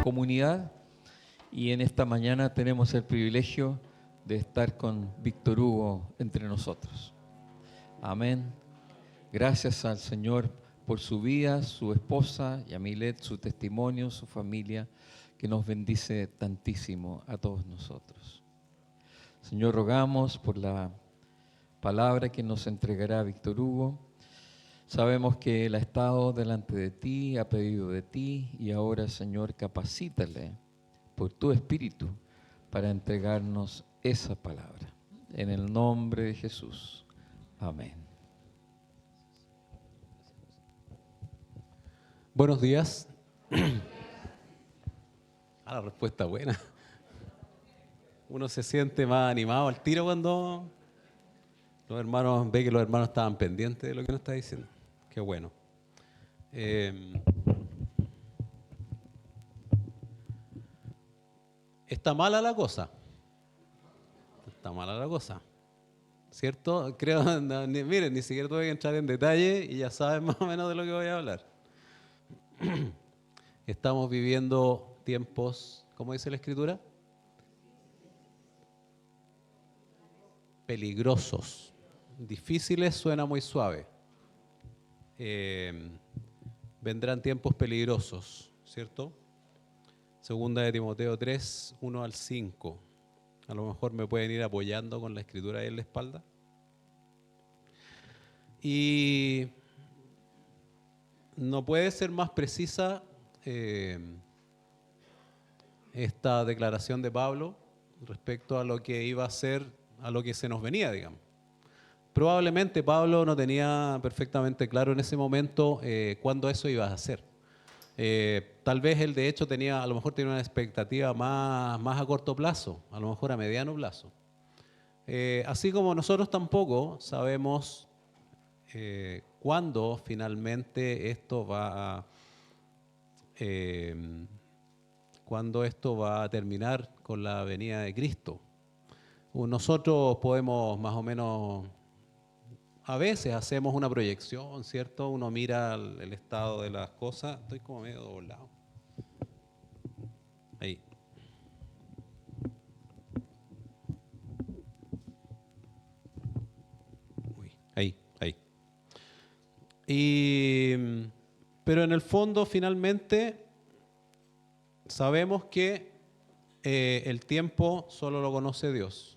comunidad y en esta mañana tenemos el privilegio de estar con Víctor Hugo entre nosotros. Amén. Gracias al Señor por su vida, su esposa, Yamilet, su testimonio, su familia, que nos bendice tantísimo a todos nosotros. Señor, rogamos por la palabra que nos entregará Víctor Hugo. Sabemos que Él ha estado delante de ti, ha pedido de ti y ahora, Señor, capacítale por tu Espíritu para entregarnos esa palabra. En el nombre de Jesús. Amén. Buenos días. La respuesta buena. Uno se siente más animado al tiro cuando los hermanos ve que los hermanos estaban pendientes de lo que uno está diciendo. Qué bueno. Está mala la cosa. Está mala la cosa. ¿Cierto? Creo, no, miren, ni siquiera tuve que entrar en detalle y ya saben más o menos de lo que voy a hablar. Estamos viviendo tiempos, ¿cómo dice la Escritura? Peligrosos. Difíciles suena muy suave. Vendrán tiempos peligrosos, ¿cierto? Segunda de Timoteo 3, 1 al 5. A lo mejor me pueden ir apoyando con la Escritura ahí en la espalda. Y no puede ser más precisa esta declaración de Pablo respecto a lo que iba a ser, a lo que se nos venía, digamos. Probablemente Pablo no tenía perfectamente claro en ese momento cuándo eso iba a ser. Tal vez él de hecho a lo mejor tenía una expectativa más a corto plazo, a lo mejor a mediano plazo. Así como nosotros tampoco sabemos cuándo finalmente esto va a terminar con la venida de Cristo. Nosotros podemos más o menos, a veces hacemos una proyección, ¿cierto? Uno mira el estado de las cosas. Estoy como medio doblado. Ahí. Uy, ahí. Pero en el fondo, finalmente, sabemos que el tiempo solo lo conoce Dios.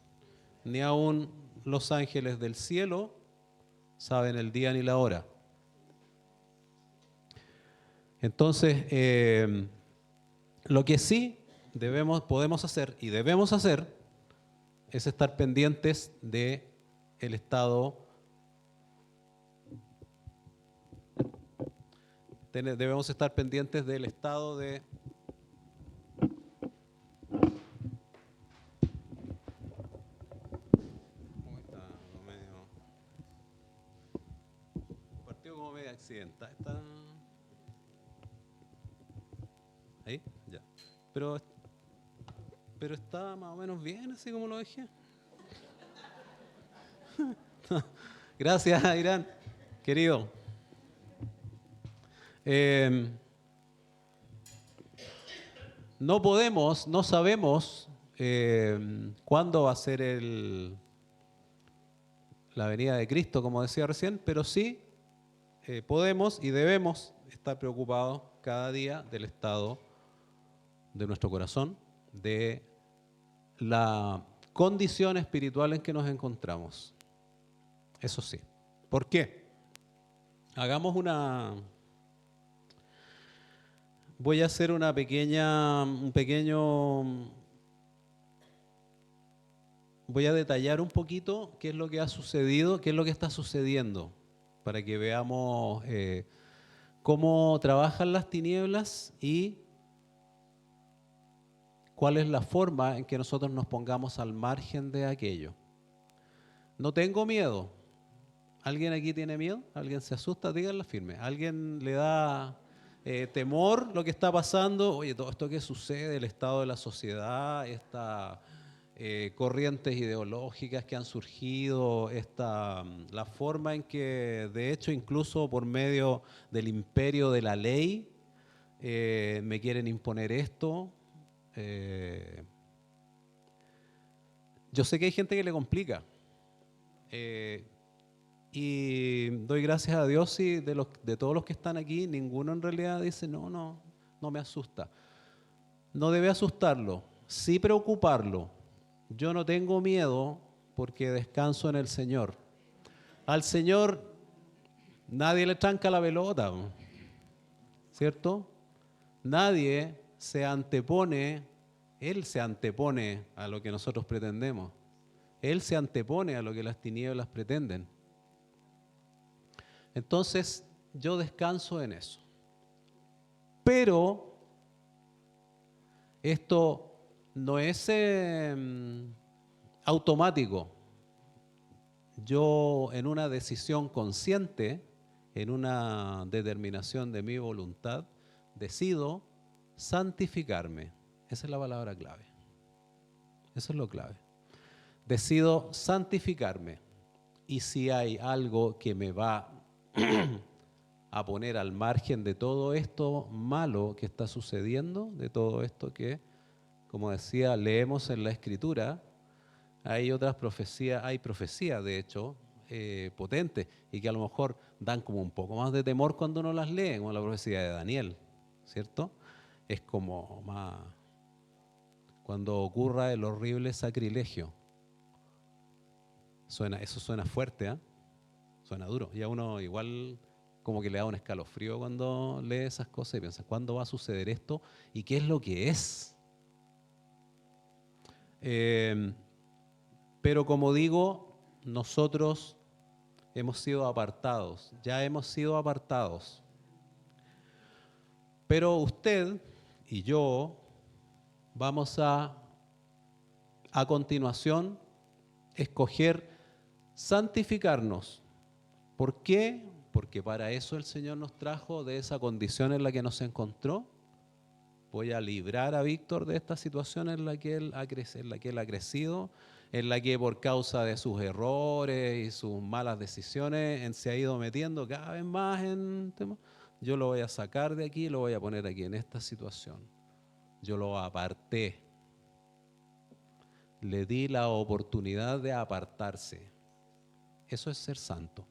Ni aun los ángeles del cielo saben el día ni la hora. Entonces, lo que sí podemos hacer y debemos hacer es estar pendientes del estado. Debemos estar pendientes del estado de accidental. Ahí, ya. Pero está más o menos bien, así como lo dejé. Gracias, Irán, querido. No sabemos cuándo va a ser la venida de Cristo, como decía recién, pero sí podemos y debemos estar preocupados cada día del estado de nuestro corazón, de la condición espiritual en que nos encontramos. Eso sí. ¿Por qué? Voy a hacer voy a detallar un poquito qué es lo que ha sucedido, qué es lo que está sucediendo, para que veamos cómo trabajan las tinieblas y cuál es la forma en que nosotros nos pongamos al margen de aquello. No tengo miedo. ¿Alguien aquí tiene miedo? ¿Alguien se asusta? Díganlo firme. ¿Alguien le da temor lo que está pasando? Oye, todo esto que sucede, el estado de la sociedad, estas corrientes ideológicas que han surgido, la forma en que, de hecho, incluso por medio del imperio de la ley, me quieren imponer esto. Yo sé que hay gente que le complica. Y doy gracias a Dios y de todos los que están aquí, ninguno en realidad dice, no me asusta. No debe asustarlo, sí preocuparlo. Yo no tengo miedo porque descanso en el Señor. Al Señor nadie le tranca la pelota, ¿cierto? Nadie se antepone, Él se antepone a lo que nosotros pretendemos. Él se antepone a lo que las tinieblas pretenden. Entonces, yo descanso en eso. Pero esto no es automático. Yo, en una decisión consciente, en una determinación de mi voluntad, decido santificarme. Esa es la palabra clave. Eso es lo clave. Decido santificarme. Y si hay algo que me va a poner al margen de todo esto malo que está sucediendo, de todo esto que, como decía, leemos en la Escritura, hay otras profecías, hay profecías de hecho potentes y que a lo mejor dan como un poco más de temor cuando uno las lee, como la profecía de Daniel, ¿cierto? Es como más cuando ocurra el horrible sacrilegio. Eso suena fuerte, ¿eh? Suena duro. Y a uno igual como que le da un escalofrío cuando lee esas cosas y piensa, ¿cuándo va a suceder esto? ¿Y qué es lo que es? Pero como digo, nosotros hemos sido apartados, ya hemos sido apartados. Pero usted y yo vamos a continuación, escoger santificarnos. ¿Por qué? Porque para eso el Señor nos trajo de esa condición en la que nos encontró. Voy a librar a Víctor de esta situación en la que él ha crecido, en la que por causa de sus errores y sus malas decisiones se ha ido metiendo cada vez más en temas. Yo lo voy a sacar de aquí y lo voy a poner aquí en esta situación. Yo lo aparté. Le di la oportunidad de apartarse. Eso es ser santo.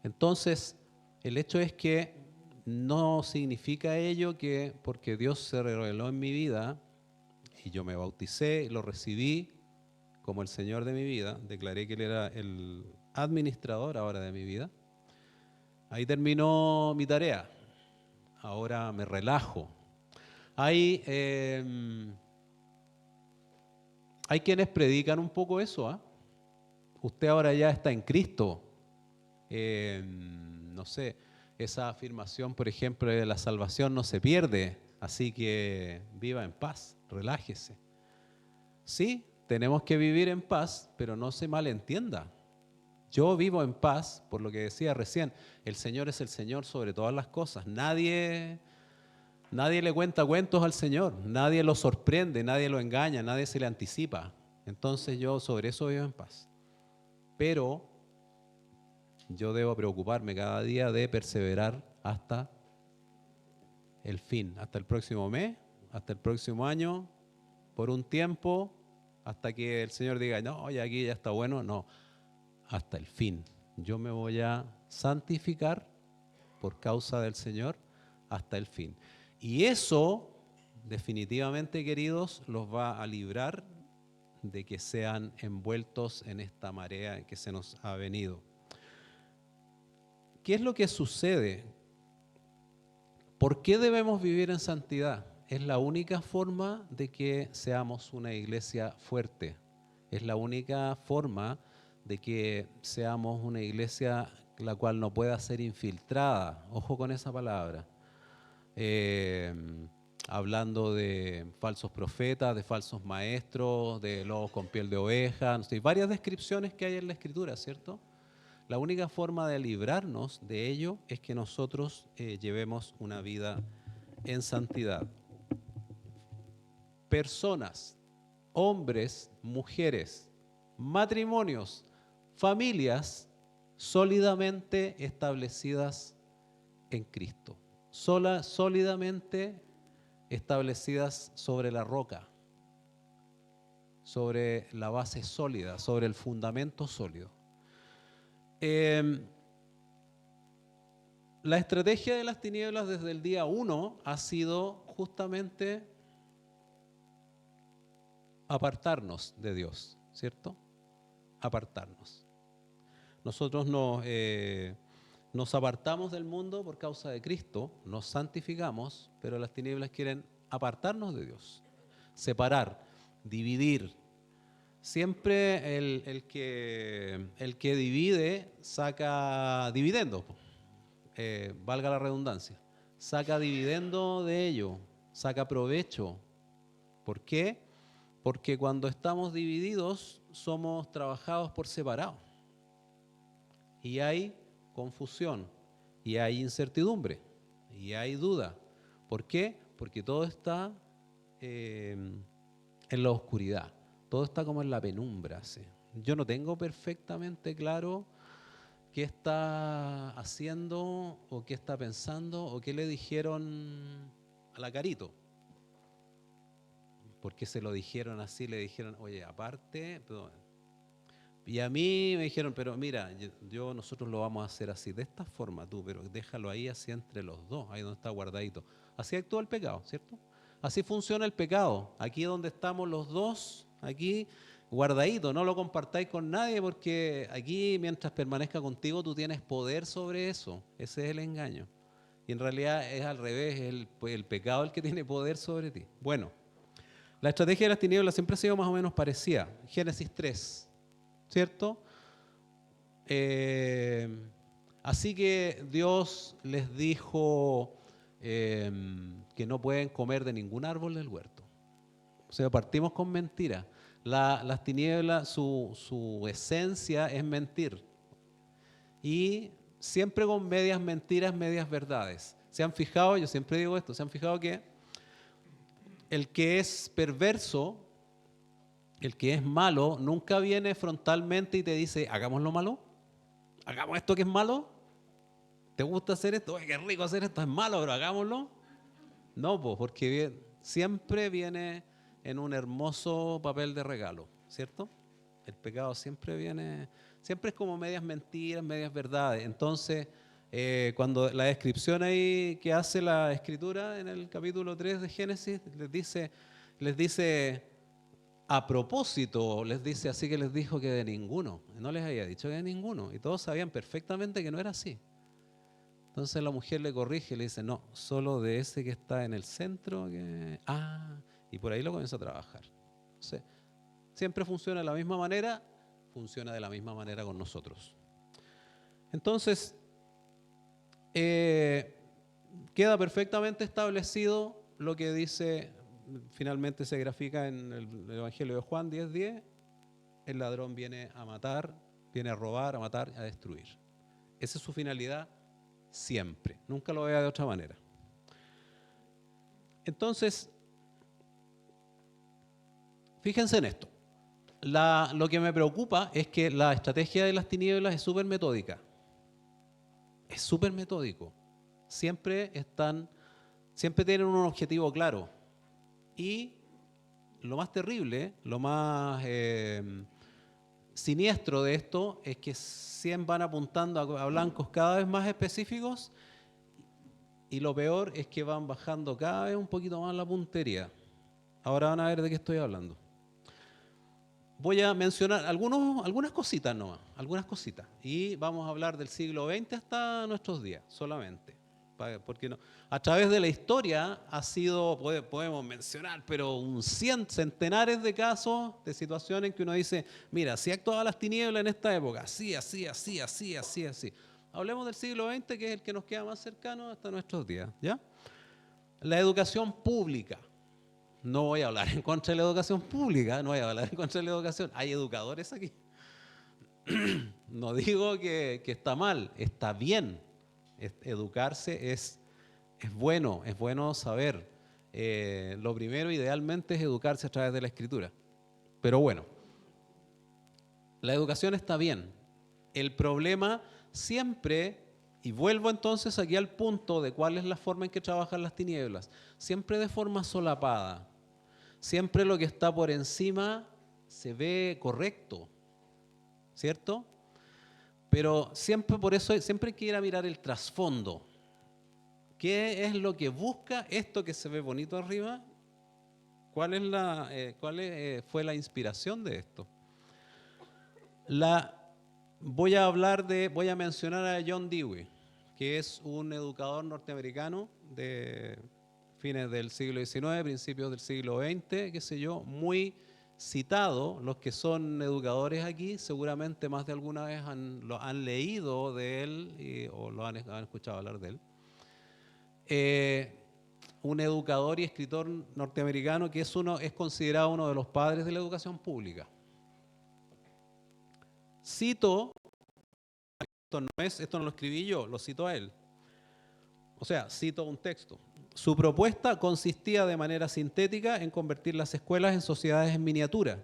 Entonces, el hecho es que no significa ello que porque Dios se reveló en mi vida y yo me bauticé, lo recibí como el Señor de mi vida, declaré que Él era el administrador ahora de mi vida. Ahí terminó mi tarea. Ahora me relajo. Hay quienes predican un poco eso, ¿eh? Usted ahora ya está en Cristo. No sé, esa afirmación, por ejemplo, de la salvación no se pierde, así que viva en paz, relájese. Sí, tenemos que vivir en paz, pero no se malentienda. Yo vivo en paz, por lo que decía recién, el Señor es el Señor sobre todas las cosas. Nadie le cuenta cuentos al Señor, nadie lo sorprende, nadie lo engaña, nadie se le anticipa. Entonces yo sobre eso vivo en paz. Pero yo debo preocuparme cada día de perseverar hasta el fin, hasta el próximo mes, hasta el próximo año, por un tiempo, hasta que el Señor diga, no, ya aquí ya está bueno, no, hasta el fin. Yo me voy a santificar por causa del Señor hasta el fin. Y eso, definitivamente, queridos, los va a librar de que sean envueltos en esta marea que se nos ha venido. ¿Qué es lo que sucede? ¿Por qué debemos vivir en santidad? Es la única forma de que seamos una iglesia fuerte. Es la única forma de que seamos una iglesia la cual no pueda ser infiltrada. Ojo con esa palabra. Hablando de falsos profetas, de falsos maestros, de lobos con piel de oveja, no sé, varias descripciones que hay en la Escritura, ¿cierto? La única forma de librarnos de ello es que nosotros llevemos una vida en santidad. Personas, hombres, mujeres, matrimonios, familias sólidamente establecidas en Cristo, sólidamente establecidas sobre la roca, sobre la base sólida, sobre el fundamento sólido. La estrategia de las tinieblas desde el día 1 ha sido justamente apartarnos de Dios, ¿cierto? Apartarnos. Nosotros nos apartamos del mundo por causa de Cristo, nos santificamos, pero las tinieblas quieren apartarnos de Dios, separar, dividir. Siempre el que divide saca dividendo, valga la redundancia, saca dividendo de ello, saca provecho. ¿Por qué? Porque cuando estamos divididos somos trabajados por separado. Y hay confusión, y hay incertidumbre, y hay duda. ¿Por qué? Porque todo está en la oscuridad, todo está como en la penumbra. ¿Sí? Yo no tengo perfectamente claro qué está haciendo, o qué está pensando, o qué le dijeron a la Carito. Porque se lo dijeron así, le dijeron, oye, aparte, perdón. Y a mí me dijeron, pero mira, nosotros lo vamos a hacer así, de esta forma tú, pero déjalo ahí así entre los dos, ahí donde está guardadito. Así actúa el pecado, ¿cierto? Así funciona el pecado. Aquí donde estamos los dos, aquí guardadito, no lo compartáis con nadie, porque aquí mientras permanezca contigo tú tienes poder sobre eso. Ese es el engaño. Y en realidad es al revés, es el pecado el que tiene poder sobre ti. Bueno, la estrategia de las tinieblas siempre ha sido más o menos parecida. Génesis 3. ¿Cierto? Así que Dios les dijo que no pueden comer de ningún árbol del huerto. O sea, partimos con mentira. Las tinieblas, su esencia es mentir. Y siempre con medias mentiras, medias verdades. ¿Se han fijado? Yo siempre digo esto. ¿Se han fijado que el que es perverso, el que es malo, nunca viene frontalmente y te dice, hagamos lo malo? ¿Hagamos esto que es malo? ¿Te gusta hacer esto? Oye, qué rico hacer esto, es malo, pero hagámoslo. No, pues, porque siempre viene en un hermoso papel de regalo, ¿cierto? El pecado siempre viene, siempre es como medias mentiras, medias verdades. Entonces, cuando la descripción ahí que hace la Escritura en el capítulo 3 de Génesis, les dice a propósito, les dice, así que les dijo que de ninguno. No les había dicho que de ninguno. Y todos sabían perfectamente que no era así. Entonces la mujer le corrige y le dice, no, solo de ese que está en el centro. Y por ahí lo comienza a trabajar. Entonces, siempre funciona de la misma manera, funciona de la misma manera con nosotros. Entonces, queda perfectamente establecido lo que dice, finalmente se grafica en el Evangelio de Juan 10:10, el ladrón viene a matar, viene a robar, a matar, a destruir. Esa es su finalidad siempre, nunca lo vea de otra manera. Entonces, fíjense en esto. Lo que me preocupa es que la estrategia de las tinieblas es súper metódica. Es súper metódico. Siempre tienen un objetivo claro. Y lo más terrible, lo más siniestro de esto es que siempre van apuntando a blancos cada vez más específicos, y lo peor es que van bajando cada vez un poquito más la puntería. Ahora van a ver de qué estoy hablando. Voy a mencionar algunas cositas nomás, algunas cositas. Y vamos a hablar del siglo XX hasta nuestros días, solamente. Porque no, a través de la historia ha sido, podemos mencionar, pero centenares de casos, de situaciones en que uno dice, mira, si actuaban las tinieblas en esta época, así. Hablemos del siglo XX, que es el que nos queda más cercano hasta nuestros días, ¿ya? La educación pública. No voy a hablar en contra de la educación pública, no voy a hablar en contra de la educación. Hay educadores aquí. No digo que está mal, está bien. Educarse es bueno saber. Lo primero, idealmente, es educarse a través de la Escritura. Pero bueno, la educación está bien. El problema siempre Y vuelvo entonces aquí al punto de cuál es la forma en que trabajan las tinieblas. Siempre de forma solapada. Siempre lo que está por encima se ve correcto, ¿cierto? Pero siempre por eso, siempre hay que ir a mirar el trasfondo. ¿Qué es lo que busca esto que se ve bonito arriba? ¿Fue la inspiración de esto? Voy a mencionar a John Dewey, que es un educador norteamericano de fines del siglo XIX, principios del siglo XX, qué sé yo, muy citado. Los que son educadores aquí seguramente más de alguna vez lo han leído de él o han escuchado hablar de él. Un educador y escritor norteamericano que es considerado uno de los padres de la educación pública. Cito, esto no lo escribí yo, lo cito a él. O sea, cito un texto. Su propuesta consistía de manera sintética en convertir las escuelas en sociedades en miniatura,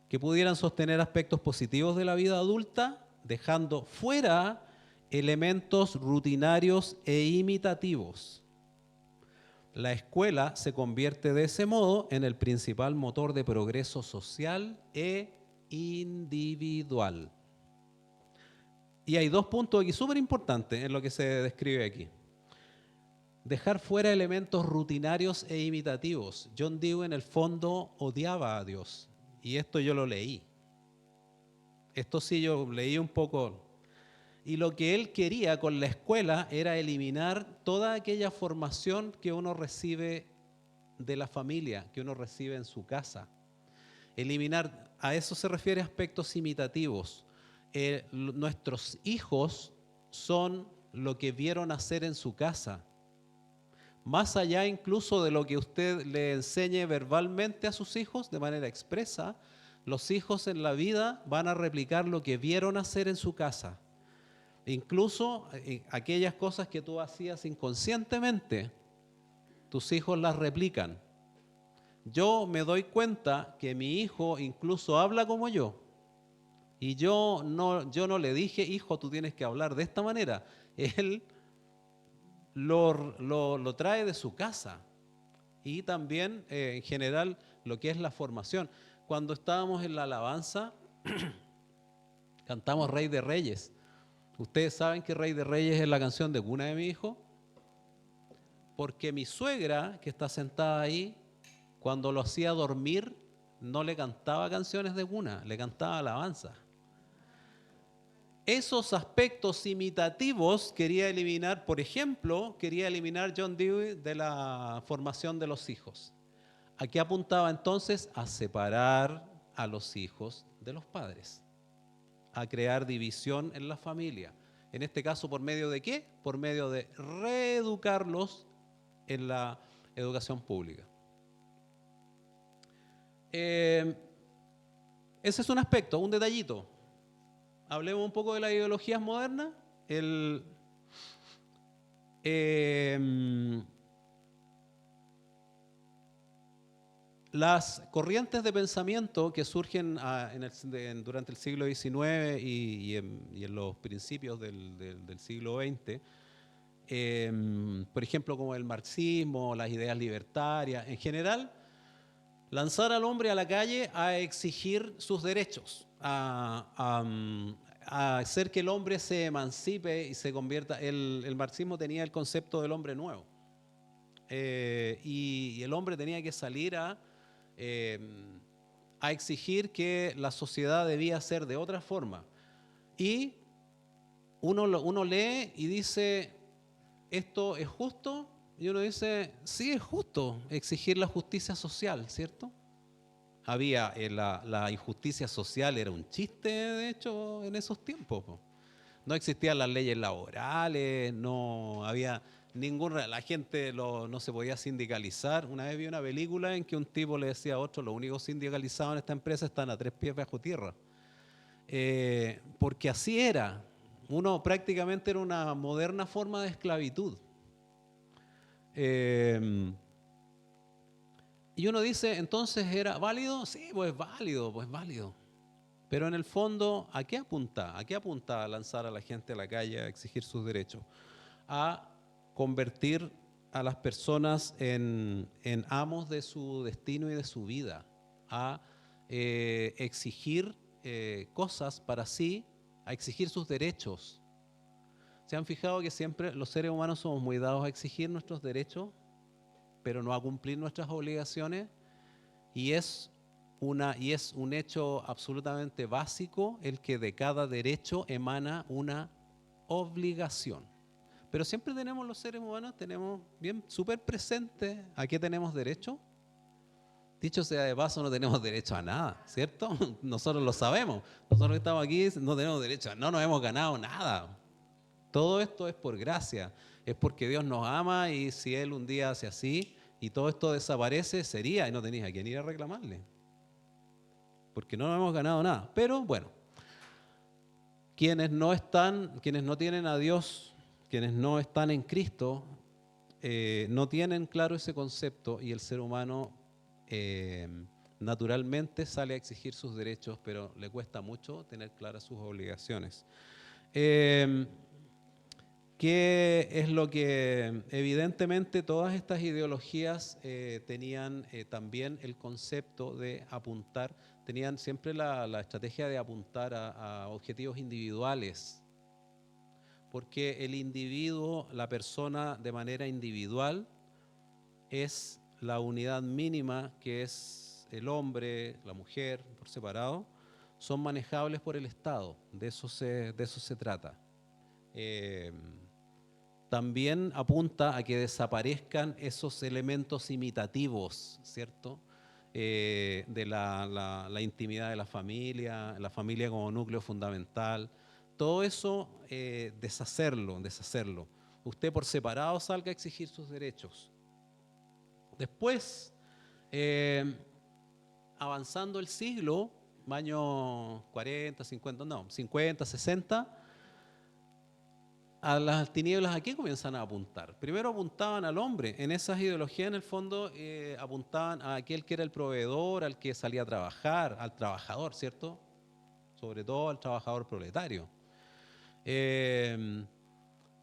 que pudieran sostener aspectos positivos de la vida adulta, dejando fuera elementos rutinarios e imitativos. La escuela se convierte de ese modo en el principal motor de progreso social e individual. Y hay dos puntos aquí súper importantes en lo que se describe aquí. Dejar fuera elementos rutinarios e imitativos. John Dewey en el fondo odiaba a Dios. Y esto yo lo leí. Esto sí yo leí un poco. Y lo que él quería con la escuela era eliminar toda aquella formación que uno recibe de la familia, que uno recibe en su casa. Eliminar, a eso se refiere aspectos imitativos. Nuestros hijos son lo que vieron hacer en su casa. Más allá incluso de lo que usted le enseñe verbalmente a sus hijos de manera expresa, los hijos en la vida van a replicar lo que vieron hacer en su casa. Incluso aquellas cosas que tú hacías inconscientemente, tus hijos las replican. Yo me doy cuenta que mi hijo incluso habla como yo. Y yo no le dije, hijo, tú tienes que hablar de esta manera. Él lo trae de su casa. Y también, en general, lo que es la formación. Cuando estábamos en la alabanza, cantamos Rey de Reyes. ¿Ustedes saben que Rey de Reyes es la canción de cuna de mi hijo? Porque mi suegra, que está sentada ahí, cuando lo hacía dormir, no le cantaba canciones de cuna, le cantaba alabanza. Esos aspectos imitativos quería eliminar, por ejemplo, quería eliminar John Dewey de la formación de los hijos. ¿A qué apuntaba entonces? A separar a los hijos de los padres, a crear división en la familia. En este caso, ¿por medio de qué? Por medio de reeducarlos en la educación pública. Ese es un aspecto, un detallito. Hablemos un poco de las ideologías modernas. Las corrientes de pensamiento que surgen durante el siglo XIX y en los principios del siglo XX, por ejemplo, como el marxismo, las ideas libertarias, en general, lanzar al hombre a la calle a exigir sus derechos, a hacer que el hombre se emancipe y se convierta. El marxismo tenía el concepto del hombre nuevo. Y el hombre tenía que salir a exigir que la sociedad debía ser de otra forma. Y uno lee y dice, ¿esto es justo? Y uno dice, sí, es justo exigir la justicia social, ¿cierto? La injusticia social era un chiste, de hecho, en esos tiempos. No existían las leyes laborales, no había la gente no se podía sindicalizar. Una vez vi una película en que un tipo le decía a otro, los únicos sindicalizados en esta empresa están a 3 pies bajo tierra. Porque así era. Prácticamente era una moderna forma de esclavitud. Y uno dice, entonces, ¿era válido? Sí, pues válido. Pero en el fondo, ¿a qué apunta? ¿A qué apunta a lanzar a la gente a la calle a exigir sus derechos? A convertir a las personas en amos de su destino y de su vida, a exigir cosas para sí, a exigir sus derechos. ¿Se han fijado que siempre los seres humanos somos muy dados a exigir nuestros derechos, pero no a cumplir nuestras obligaciones? Y es un hecho absolutamente básico el que de cada derecho emana una obligación. Pero siempre tenemos los seres humanos, tenemos bien súper presente a qué tenemos derecho. Dicho sea de paso, no tenemos derecho a nada, ¿cierto? Nosotros lo sabemos. Nosotros que estamos aquí no tenemos derecho a nada, no nos hemos ganado nada. Todo esto es por gracia, es porque Dios nos ama y si Él un día hace así y todo esto desaparece, sería y no tenéis a quién ir a reclamarle. Porque no nos hemos ganado nada. Pero bueno, quienes no tienen a Dios, quienes no están en Cristo, no tienen claro ese concepto y el ser humano naturalmente sale a exigir sus derechos, pero le cuesta mucho tener claras sus obligaciones. ¿Qué es lo que evidentemente todas estas ideologías tenían también el concepto de apuntar, tenían siempre la estrategia de apuntar a objetivos individuales? Porque el individuo, la persona de manera individual, es la unidad mínima que es el hombre, la mujer, por separado, son manejables por el Estado, de eso se trata. También apunta a que desaparezcan esos elementos imitativos, ¿cierto? De la intimidad de la familia como núcleo fundamental. Todo eso, deshacerlo. Usted por separado salga a exigir sus derechos. Después, avanzando el siglo, años 40, 50, no, 50, 60, a las tinieblas, ¿a qué comienzan a apuntar? Primero apuntaban al hombre. En esas ideologías, en el fondo, apuntaban a aquel que era el proveedor, al que salía a trabajar, al trabajador, ¿cierto? Sobre todo al trabajador proletario.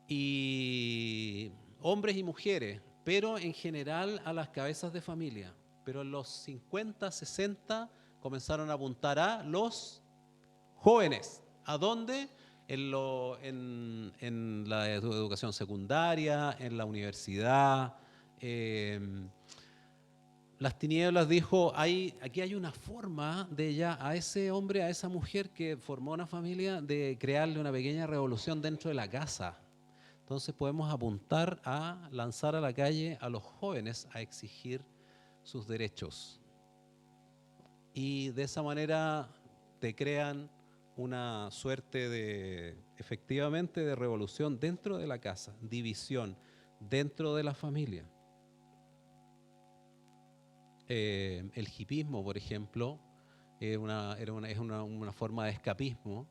Y hombres y mujeres, pero en general a las cabezas de familia. Pero en los 50, 60 comenzaron a apuntar a los jóvenes. ¿A dónde? En la educación secundaria, en la universidad. Las tinieblas dijo, aquí hay una forma de ya a ese hombre, a esa mujer que formó una familia, de crearle una pequeña revolución dentro de la casa. Entonces podemos apuntar a lanzar a la calle a los jóvenes a exigir sus derechos. Y de esa manera te crean una suerte efectivamente, de revolución dentro de la casa, división dentro de la familia. El hipismo, por ejemplo, es una forma de escapismo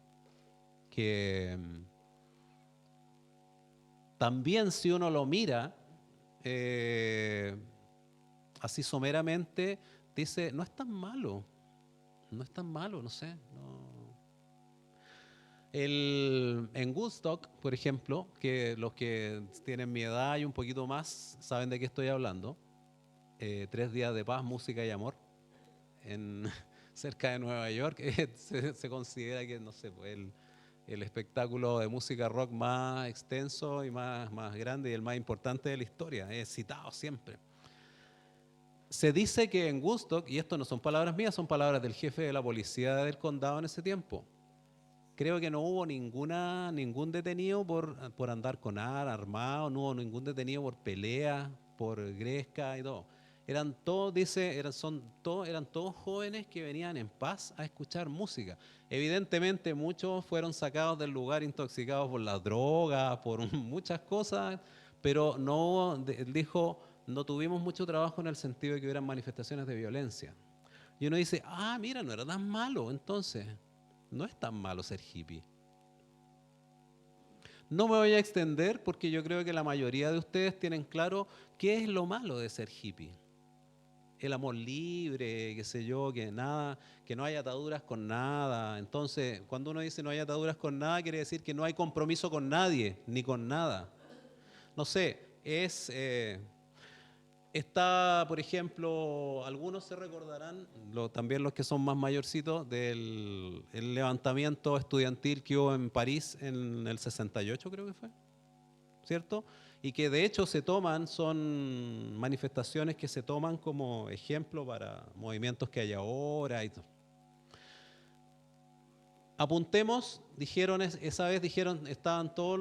que también, si uno lo mira así someramente, dice, no es tan malo, no sé. En Woodstock, por ejemplo, que los que tienen mi edad y un poquito más saben de qué estoy hablando, 3 días de paz, música y amor, cerca de Nueva York, se considera que, no sé, pues, el espectáculo de música rock más extenso y más grande y el más importante de la historia, es citado siempre. Se dice que en Woodstock, y esto no son palabras mías, son palabras del jefe de la policía del condado en ese tiempo, creo que no hubo ningún detenido por andar con armado, no hubo ningún detenido por pelea, por gresca y todo. Eran todos, dice, eran todos jóvenes que venían en paz a escuchar música. Evidentemente muchos fueron sacados del lugar intoxicados por las drogas, por muchas cosas, pero él dijo, no tuvimos mucho trabajo en el sentido de que hubieran manifestaciones de violencia. Y uno dice, mira, no era tan malo entonces. No es tan malo ser hippie. No me voy a extender porque yo creo que la mayoría de ustedes tienen claro qué es lo malo de ser hippie. el amor libre, qué sé yo, que nada, que no hay ataduras con nada. Entonces, cuando uno dice no hay ataduras con nada, quiere decir que no hay compromiso con nadie, ni con nada. No sé, está, por ejemplo, algunos se recordarán, también los que son más mayorcitos, del el levantamiento estudiantil que hubo en París en el 68, creo que fue, ¿cierto? Y que de hecho son manifestaciones que se toman como ejemplo para movimientos que hay ahora y todo. Apuntemos, esa vez dijeron, estaban todos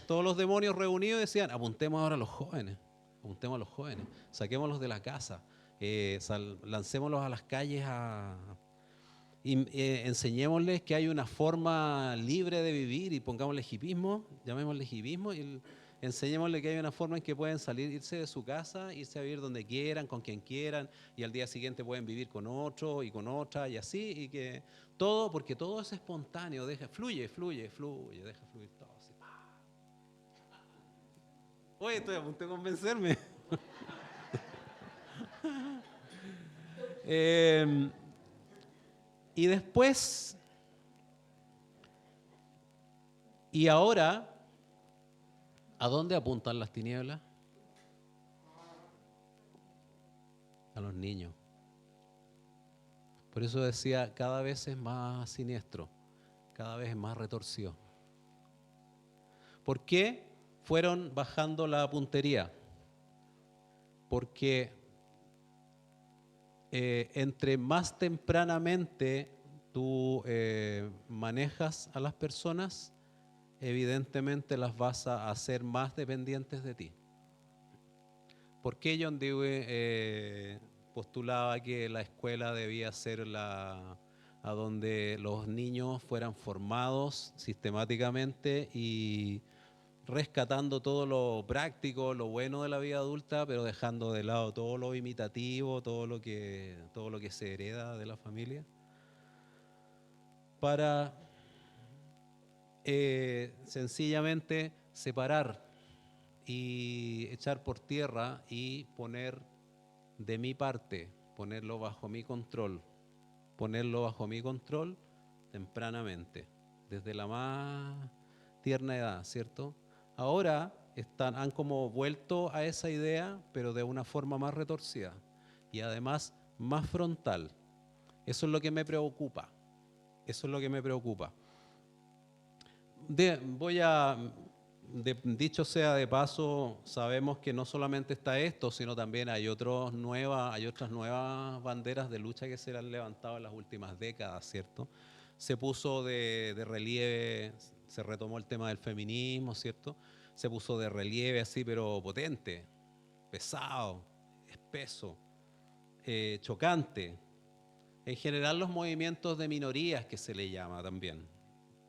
los demonios reunidos y decían, apuntemos ahora a los jóvenes, apuntemos a los jóvenes, saquémoslos de la casa, lancémoslos a las calles y enseñémosles que hay una forma libre de vivir y pongámosle hipismo, llamémosle hipismo y enseñémosle que hay una forma en que pueden salir, irse de su casa, irse a vivir donde quieran, con quien quieran y al día siguiente pueden vivir con otro y con otra y así y que todo, porque todo es espontáneo, fluye, deja fluir todo así. Oye, estoy a punto de convencerme. Y después, y ahora, ¿a dónde apuntan las tinieblas? A los niños. Por eso decía, cada vez es más siniestro, cada vez es más retorcido. ¿Por qué fueron bajando la puntería? Porque entre más tempranamente tú manejas a las personas, evidentemente las vas a hacer más dependientes de ti. ¿Por qué John Dewey postulaba que la escuela debía ser a donde los niños fueran formados sistemáticamente y rescatando todo lo práctico, lo bueno de la vida adulta, pero dejando de lado todo lo imitativo, todo lo que se hereda de la familia, para sencillamente separar y echar por tierra y poner de mi parte, ponerlo bajo mi control tempranamente, desde la más tierna edad, ¿cierto? Ahora han como vuelto a esa idea, pero de una forma más retorcida y además más frontal. Eso es lo que me preocupa. Eso es lo que me preocupa. Dicho sea de paso, sabemos que no solamente está esto, sino también hay otras nuevas banderas de lucha que se han levantado en las últimas décadas, ¿cierto? Se puso de relieve, se retomó el tema del feminismo, ¿cierto? Se puso de relieve así, pero potente, pesado, espeso, chocante. En general los movimientos de minorías que se le llama también,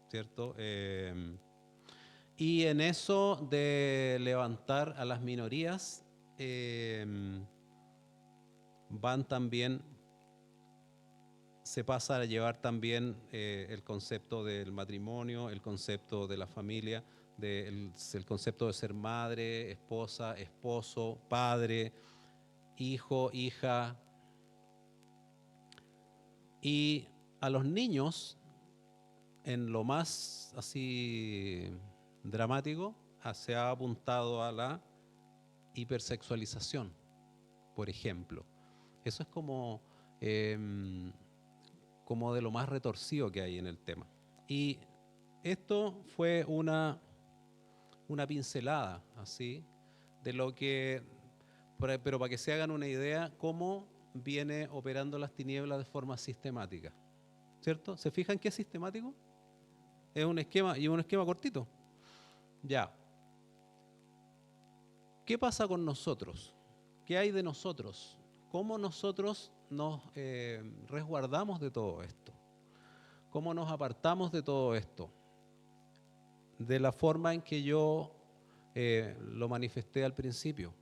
¿cierto? Y en eso de levantar a las minorías, se pasa a llevar también el concepto del matrimonio, el concepto de la familia, el concepto de ser madre, esposa, esposo, padre, hijo, hija. Y a los niños, en lo más así dramático, se ha apuntado a la hipersexualización, por ejemplo. Eso es como de lo más retorcido que hay en el tema. Y esto fue una pincelada, así, de lo que, pero para que se hagan una idea, cómo viene operando las tinieblas de forma sistemática. ¿Cierto? ¿Se fijan qué es sistemático? Es un esquema, y un esquema cortito. Ya. ¿Qué pasa con nosotros? ¿Qué hay de nosotros? ¿Cómo nosotros nos resguardamos de todo esto? ¿Cómo nos apartamos de todo esto? De la forma en que yo lo manifesté al principio.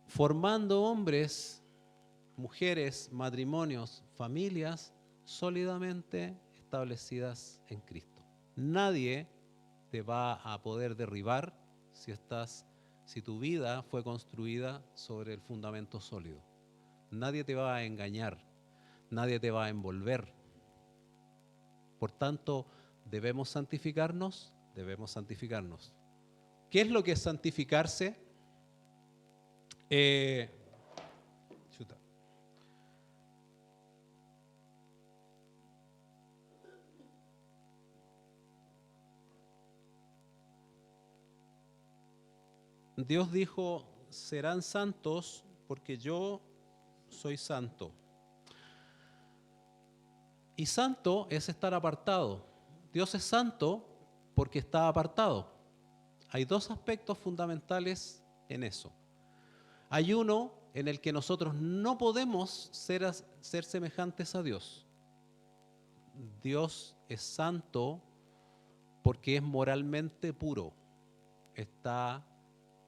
Formando hombres, mujeres, matrimonios, familias sólidamente establecidas en Cristo. Nadie te va a poder derribar si estás si tu vida fue construida sobre el fundamento sólido. Nadie te va a engañar, nadie te va a envolver. Por tanto, debemos santificarnos, debemos santificarnos. ¿Qué es lo que es santificarse? Chuta. Dios dijo, serán santos porque yo soy santo. Y santo es estar apartado. Dios es santo porque está apartado. Hay dos aspectos fundamentales en eso. Hay uno en el que nosotros no podemos ser semejantes a Dios. Dios es santo porque es moralmente puro. Está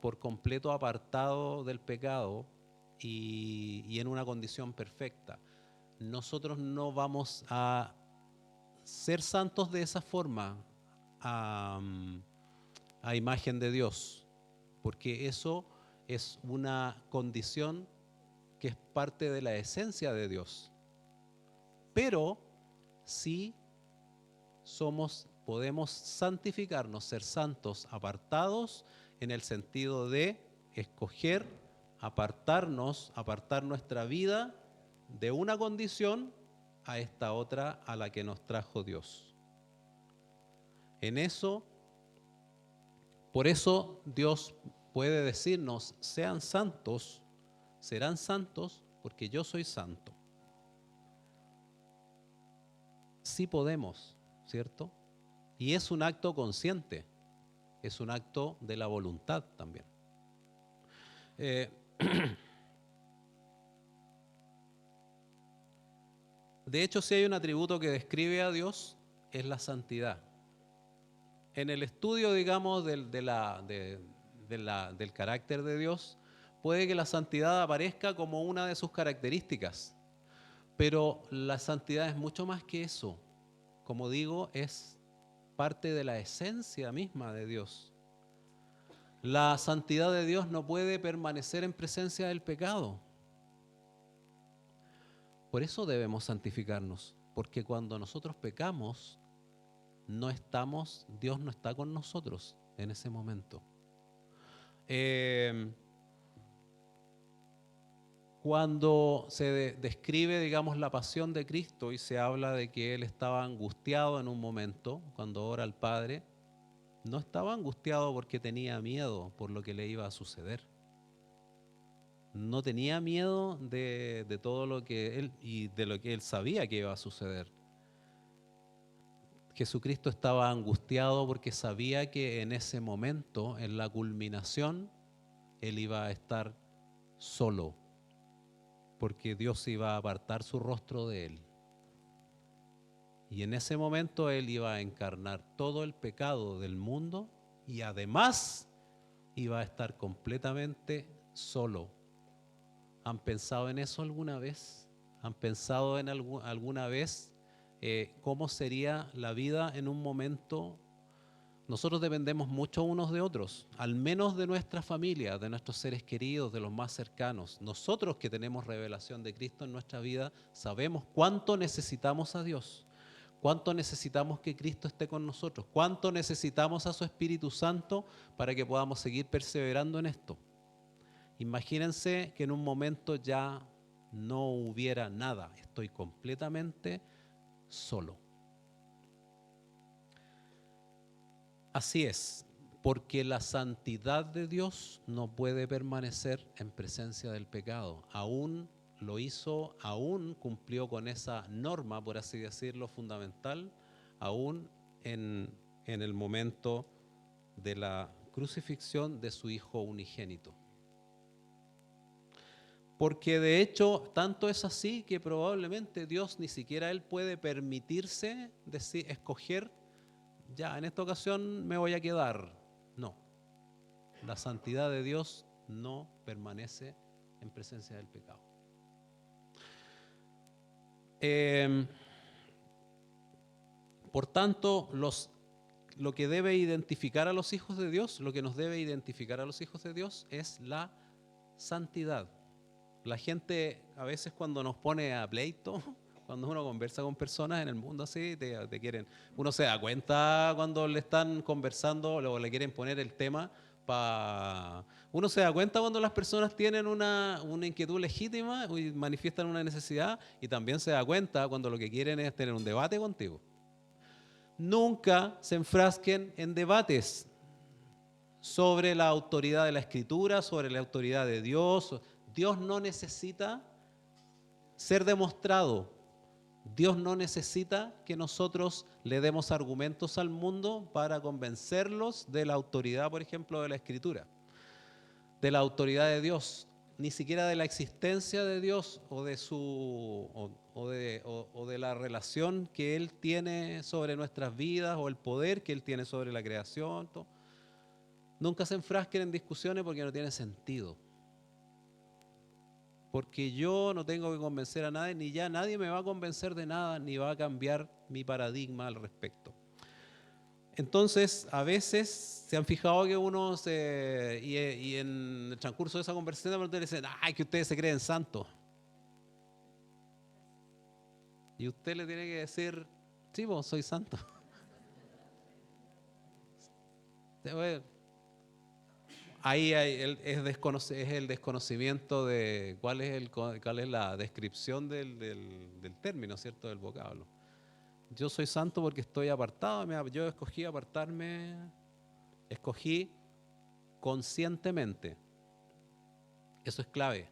por completo apartado del pecado y en una condición perfecta. Nosotros no vamos a ser santos de esa forma a imagen de Dios, porque eso es una condición que es parte de la esencia de Dios. Pero sí podemos santificarnos, ser santos, apartados, en el sentido de escoger, apartar nuestra vida de una condición a esta otra a la que nos trajo Dios. En eso, por eso Dios puede decirnos, sean santos, serán santos porque yo soy santo. Sí podemos, ¿cierto? Y es un acto consciente, es un acto de la voluntad también. De hecho, si hay un atributo que describe a Dios, es la santidad. En el estudio, digamos, del carácter de Dios, puede que la santidad aparezca como una de sus características, pero la santidad es mucho más que eso. Como digo, es parte de la esencia misma de Dios. La santidad de Dios no puede permanecer en presencia del pecado. Por eso debemos santificarnos, porque cuando nosotros pecamos, Dios no está con nosotros en ese momento. Cuando se describe, digamos, la pasión de Cristo y se habla de que Él estaba angustiado en un momento, cuando ora al Padre, no estaba angustiado porque tenía miedo por lo que le iba a suceder. No tenía miedo de todo lo que Él y de lo que Él sabía que iba a suceder. Jesucristo estaba angustiado porque sabía que en ese momento, en la culminación, Él iba a estar solo, porque Dios iba a apartar su rostro de Él. Y en ese momento Él iba a encarnar todo el pecado del mundo y además iba a estar completamente solo. ¿Han pensado en eso alguna vez? ¿Han pensado en alguna vez cómo sería la vida en un momento? Nosotros dependemos mucho unos de otros, al menos de nuestra familia, de nuestros seres queridos, de los más cercanos. Nosotros que tenemos revelación de Cristo en nuestra vida, sabemos cuánto necesitamos a Dios, cuánto necesitamos que Cristo esté con nosotros, cuánto necesitamos a su Espíritu Santo para que podamos seguir perseverando en esto. Imagínense que en un momento ya no hubiera nada, estoy completamente solo. Así es, porque la santidad de Dios no puede permanecer en presencia del pecado. Aún lo hizo, aún cumplió con esa norma, por así decirlo, fundamental, aún en el momento de la crucifixión de su Hijo unigénito. Porque de hecho, tanto es así que probablemente Dios ni siquiera Él puede permitirse escoger, ya, en esta ocasión me voy a quedar. No, la santidad de Dios no permanece en presencia del pecado. Por tanto, lo que debe identificar a los hijos de Dios, lo que nos debe identificar a los hijos de Dios es la santidad. La gente a veces cuando nos pone a pleito, cuando uno conversa con personas en el mundo así, te quieren, uno se da cuenta cuando le están conversando o le quieren poner el tema. Uno se da cuenta cuando las personas tienen una inquietud legítima y manifiestan una necesidad, y también se da cuenta cuando lo que quieren es tener un debate contigo. Nunca se enfrasquen en debates sobre la autoridad de la Escritura, sobre la autoridad de Dios. Dios no necesita ser demostrado. Dios no necesita que nosotros le demos argumentos al mundo para convencerlos de la autoridad, por ejemplo, de la Escritura, de la autoridad de Dios, ni siquiera de la existencia de Dios o de la relación que Él tiene sobre nuestras vidas o el poder que Él tiene sobre la creación. Todo. Nunca se enfrasquen en discusiones porque no tiene sentido. Porque yo no tengo que convencer a nadie, ni ya nadie me va a convencer de nada, ni va a cambiar mi paradigma al respecto. Entonces, a veces se han fijado que uno y en el transcurso de esa conversación ustedes dicen, ay, que ustedes se creen santos. Y usted le tiene que decir, sí, vos soy santo. Ahí es el desconocimiento de cuál es la descripción del término, ¿cierto? Del vocablo. Yo soy santo porque estoy apartado. Yo escogí apartarme, escogí conscientemente. Eso es clave.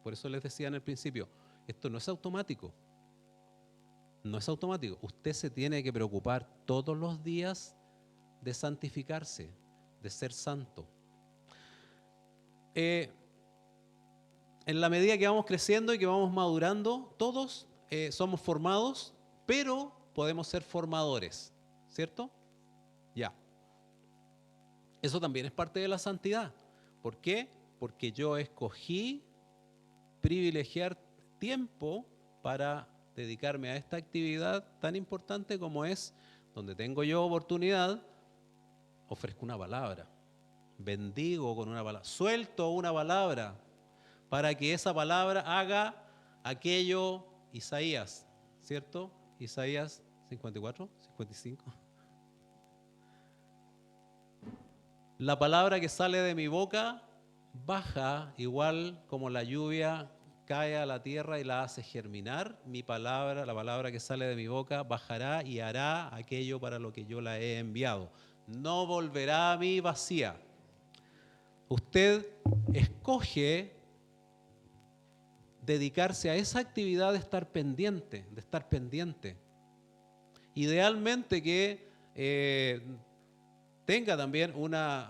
Por eso les decía en el principio, esto no es automático. No es automático. Usted se tiene que preocupar todos los días de santificarse, de ser santo. En la medida que vamos creciendo y que vamos madurando, todos somos formados, pero podemos ser formadores, ¿cierto? Ya. Eso también es parte de la santidad. ¿Por qué? Porque yo escogí privilegiar tiempo para dedicarme a esta actividad tan importante como es, donde tengo yo oportunidad, ofrezco una palabra. Bendigo con una palabra, suelto una palabra para que esa palabra haga aquello, Isaías, ¿cierto? Isaías 54, 55. La palabra que sale de mi boca baja igual como la lluvia cae a la tierra y la hace germinar. Mi palabra, la palabra que sale de mi boca, bajará y hará aquello para lo que yo la he enviado. No volverá a mí vacía. Usted escoge dedicarse a esa actividad de estar pendiente, Idealmente que tenga también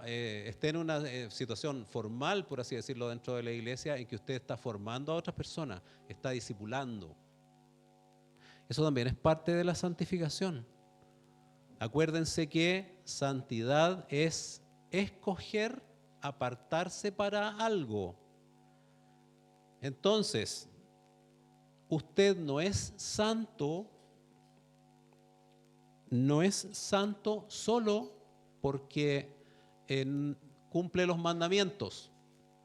esté en una situación formal, por así decirlo, dentro de la iglesia, en que usted está formando a otras personas, está discipulando. Eso también es parte de la santificación. Acuérdense que santidad es escoger apartarse para algo. Entonces, usted no es santo solo porque cumple los mandamientos.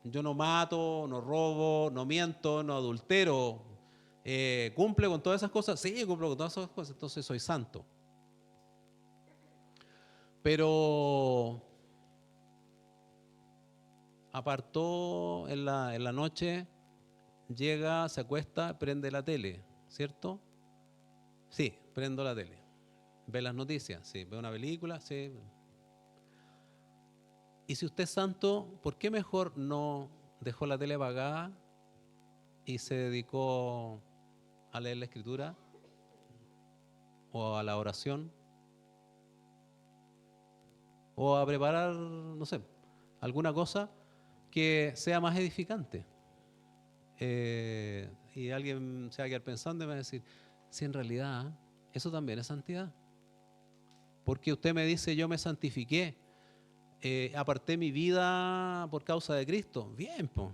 Yo no mato, no robo, no miento, no adultero. ¿Cumple con todas esas cosas? Sí, cumplo con todas esas cosas, entonces soy santo. Pero apartó en la noche, llega, se acuesta, prende la tele, ¿cierto? Sí, prendo la tele. Ve las noticias, sí, ve una película, sí. Y si usted es santo, ¿por qué mejor no dejó la tele apagada y se dedicó a leer la Escritura o a la oración o a preparar, no sé, alguna cosa que sea más edificante? Y alguien se va a quedar pensando y me va a decir, si en realidad eso también es santidad. Porque usted me dice, yo me santifiqué, aparté mi vida por causa de Cristo. Bien, pues.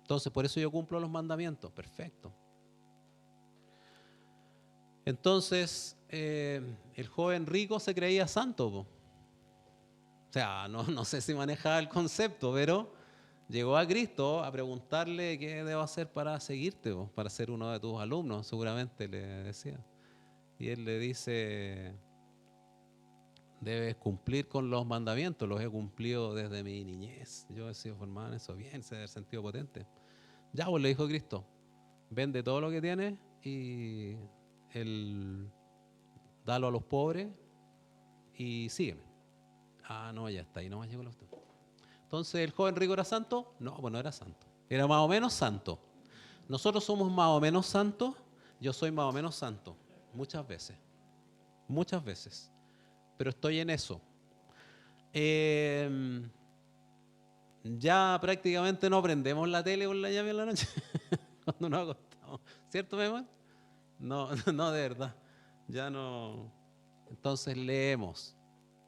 Entonces, por eso yo cumplo los mandamientos. Perfecto. Entonces, el joven rico se creía santo, po. sea, no sé si manejaba el concepto, pero llegó a Cristo a preguntarle qué debo hacer para seguirte, para ser uno de tus alumnos, seguramente le decía. Y él le dice, debes cumplir con los mandamientos, los he cumplido desde mi niñez. Yo he sido formado en eso, bien, ese es el sentido potente. Ya, pues le dijo Cristo, vende todo lo que tienes y dalo a los pobres y sígueme. Ah, no, ya está, ahí nomás llegó la cuestión. Entonces, ¿el joven rico era santo? No, pues no era santo. Era más o menos santo. Nosotros somos más o menos santos, yo soy más o menos santo, muchas veces, pero estoy en eso. Ya prácticamente no prendemos la tele con la llave en la noche cuando nos acostamos, ¿cierto, mi amor? No, no, de verdad, ya no. Entonces leemos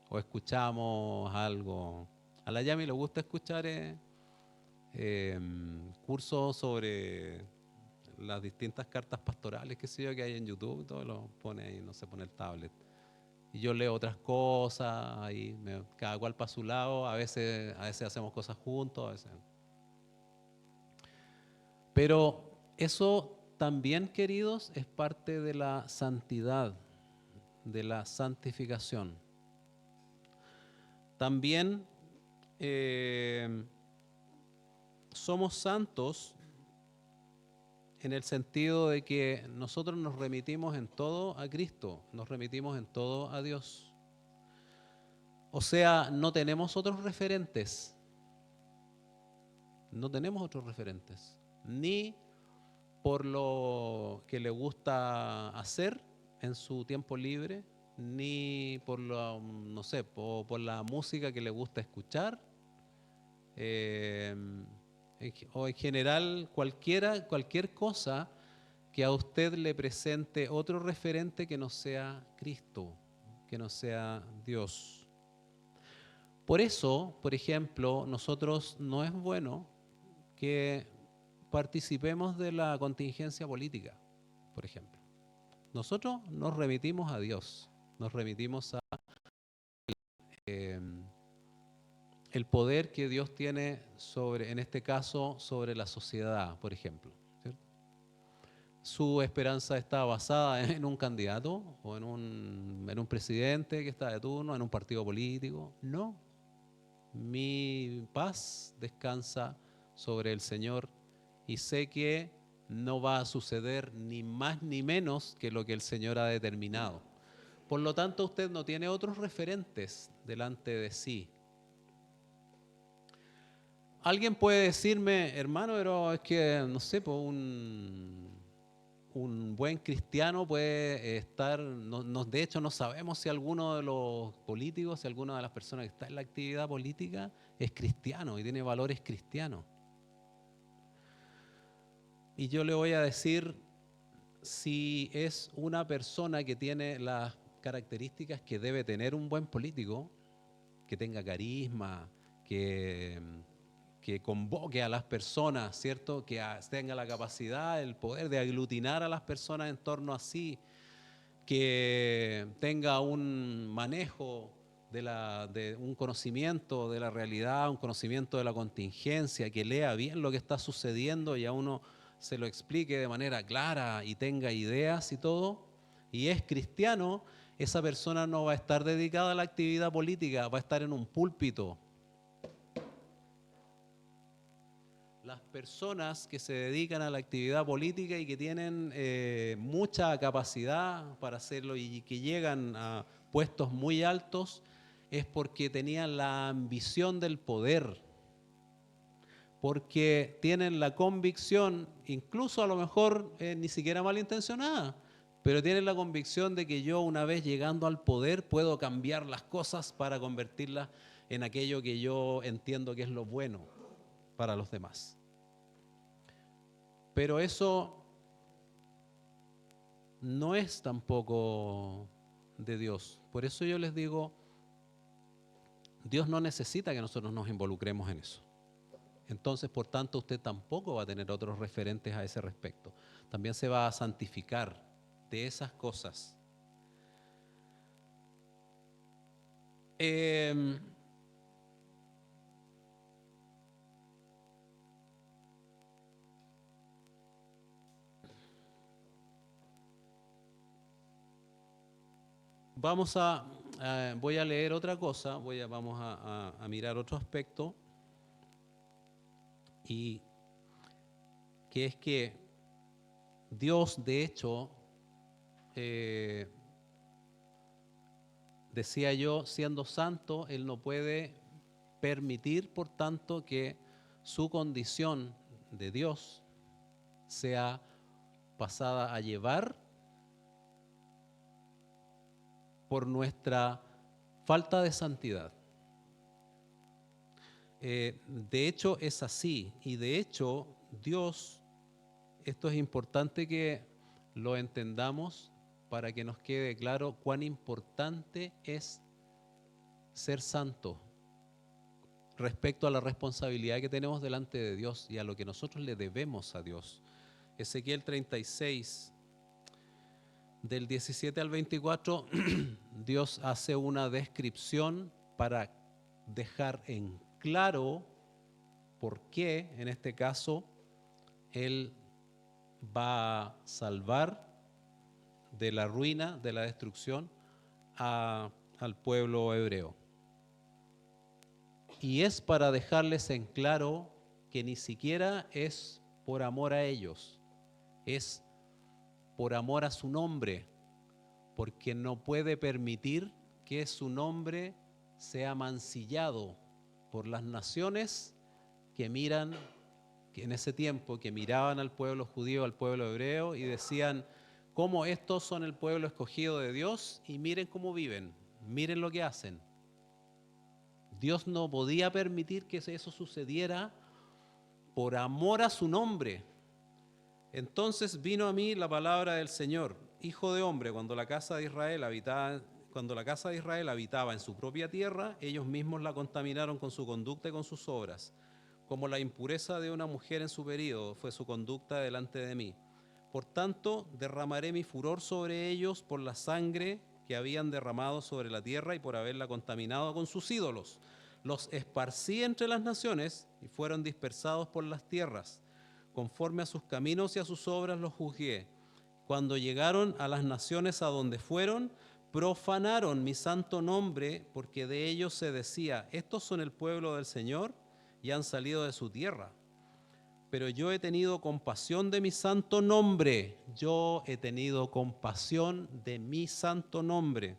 o escuchamos algo. A la Yami le gusta escuchar cursos sobre las distintas cartas pastorales, qué sé yo, que hay en YouTube, y todo lo pone ahí, no se pone el tablet. Y yo leo otras cosas, ahí cada cual para su lado, a veces hacemos cosas juntos, a veces. Pero eso también, queridos, es parte de la santidad, de la santificación. También somos santos en el sentido de que nosotros nos remitimos en todo a Cristo, nos remitimos en todo a Dios. O sea, no tenemos otros referentes. No tenemos otros referentes. Ni por lo que le gusta hacer en su tiempo libre, ni por lo, no sé, por la música que le gusta escuchar, o en general cualquier cosa que a usted le presente otro referente que no sea Cristo, que no sea Dios. Por eso, por ejemplo, nosotros no es bueno que participemos de la contingencia política, por ejemplo. Nosotros nos remitimos a Dios, nos remitimos a eh, el poder que Dios tiene sobre, en este caso, sobre la sociedad, por ejemplo. ¿Cierto? Su esperanza está basada en un candidato o en un presidente que está de turno, en un partido político. No. Mi paz descansa sobre el Señor y sé que no va a suceder ni más ni menos que lo que el Señor ha determinado. Por lo tanto, usted no tiene otros referentes delante de sí. Alguien puede decirme, hermano, pero es que, no sé, pues un buen cristiano puede estar, de hecho no sabemos si alguno de los políticos, si alguna de las personas que está en la actividad política es cristiano y tiene valores cristianos. Y yo le voy a decir si es una persona que tiene las características que debe tener un buen político, que tenga carisma, que convoque a las personas, ¿cierto? Que tenga la capacidad, el poder de aglutinar a las personas en torno a sí, que tenga un manejo de un conocimiento de la realidad, un conocimiento de la contingencia, que lea bien lo que está sucediendo y a uno se lo explique de manera clara y tenga ideas y todo, y es cristiano, esa persona no va a estar dedicada a la actividad política, va a estar en un púlpito. Las personas que se dedican a la actividad política y que tienen mucha capacidad para hacerlo y que llegan a puestos muy altos es porque tenían la ambición del poder, porque tienen la convicción, incluso a lo mejor ni siquiera malintencionada, pero tienen la convicción de que yo una vez llegando al poder puedo cambiar las cosas para convertirlas en aquello que yo entiendo que es lo bueno para los demás. Pero eso no es tampoco de Dios. Por eso yo les digo, Dios no necesita que nosotros nos involucremos en eso. Entonces, por tanto, usted tampoco va a tener otros referentes a ese respecto. También se va a santificar de esas cosas. Voy a leer otra cosa, vamos a mirar otro aspecto, y que es que Dios, de hecho, decía yo, siendo santo, Él no puede permitir, por tanto, que su condición de Dios sea pasada a llevar por nuestra falta de santidad. De hecho es así, y de hecho Dios, esto es importante que lo entendamos para que nos quede claro cuán importante es ser santo respecto a la responsabilidad que tenemos delante de Dios y a lo que nosotros le debemos a Dios. Ezequiel 36, del 17 al 24, Dios hace una descripción para dejar en claro por qué, en este caso, Él va a salvar de la ruina, de la destrucción, al pueblo hebreo. Y es para dejarles en claro que ni siquiera es por amor a ellos, es por amor a su nombre, porque no puede permitir que su nombre sea mancillado por las naciones que miran, que en ese tiempo, que miraban al pueblo judío, al pueblo hebreo, y decían, ¿cómo estos son el pueblo escogido de Dios? Y miren cómo viven, miren lo que hacen. Dios no podía permitir que eso sucediera por amor a su nombre. Entonces vino a mí la palabra del Señor: Hijo de hombre, cuando la casa de Israel habitaba en su propia tierra, ellos mismos la contaminaron con su conducta y con sus obras. Como la impureza de una mujer en su período fue su conducta delante de mí. Por tanto, derramaré mi furor sobre ellos por la sangre que habían derramado sobre la tierra y por haberla contaminado con sus ídolos. Los esparcí entre las naciones y fueron dispersados por las tierras. Conforme a sus caminos y a sus obras los juzgué. Cuando llegaron a las naciones a donde fueron, profanaron mi santo nombre, porque de ellos se decía, estos son el pueblo del Señor y han salido de su tierra. Pero yo he tenido compasión de mi santo nombre, yo he tenido compasión de mi santo nombre,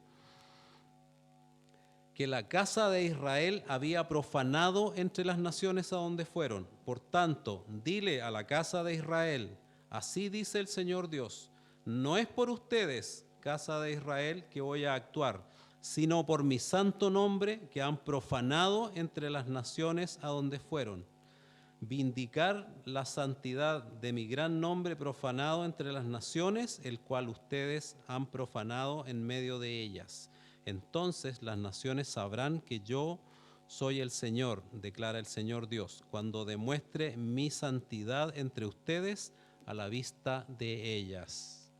que la casa de Israel había profanado entre las naciones a donde fueron. Por tanto, dile a la casa de Israel, así dice el Señor Dios, no es por ustedes, casa de Israel, que voy a actuar, sino por mi santo nombre que han profanado entre las naciones a donde fueron. Vindicar la santidad de mi gran nombre profanado entre las naciones, el cual ustedes han profanado en medio de ellas. Entonces las naciones sabrán que yo soy el Señor, declara el Señor Dios, cuando demuestre mi santidad entre ustedes a la vista de ellas.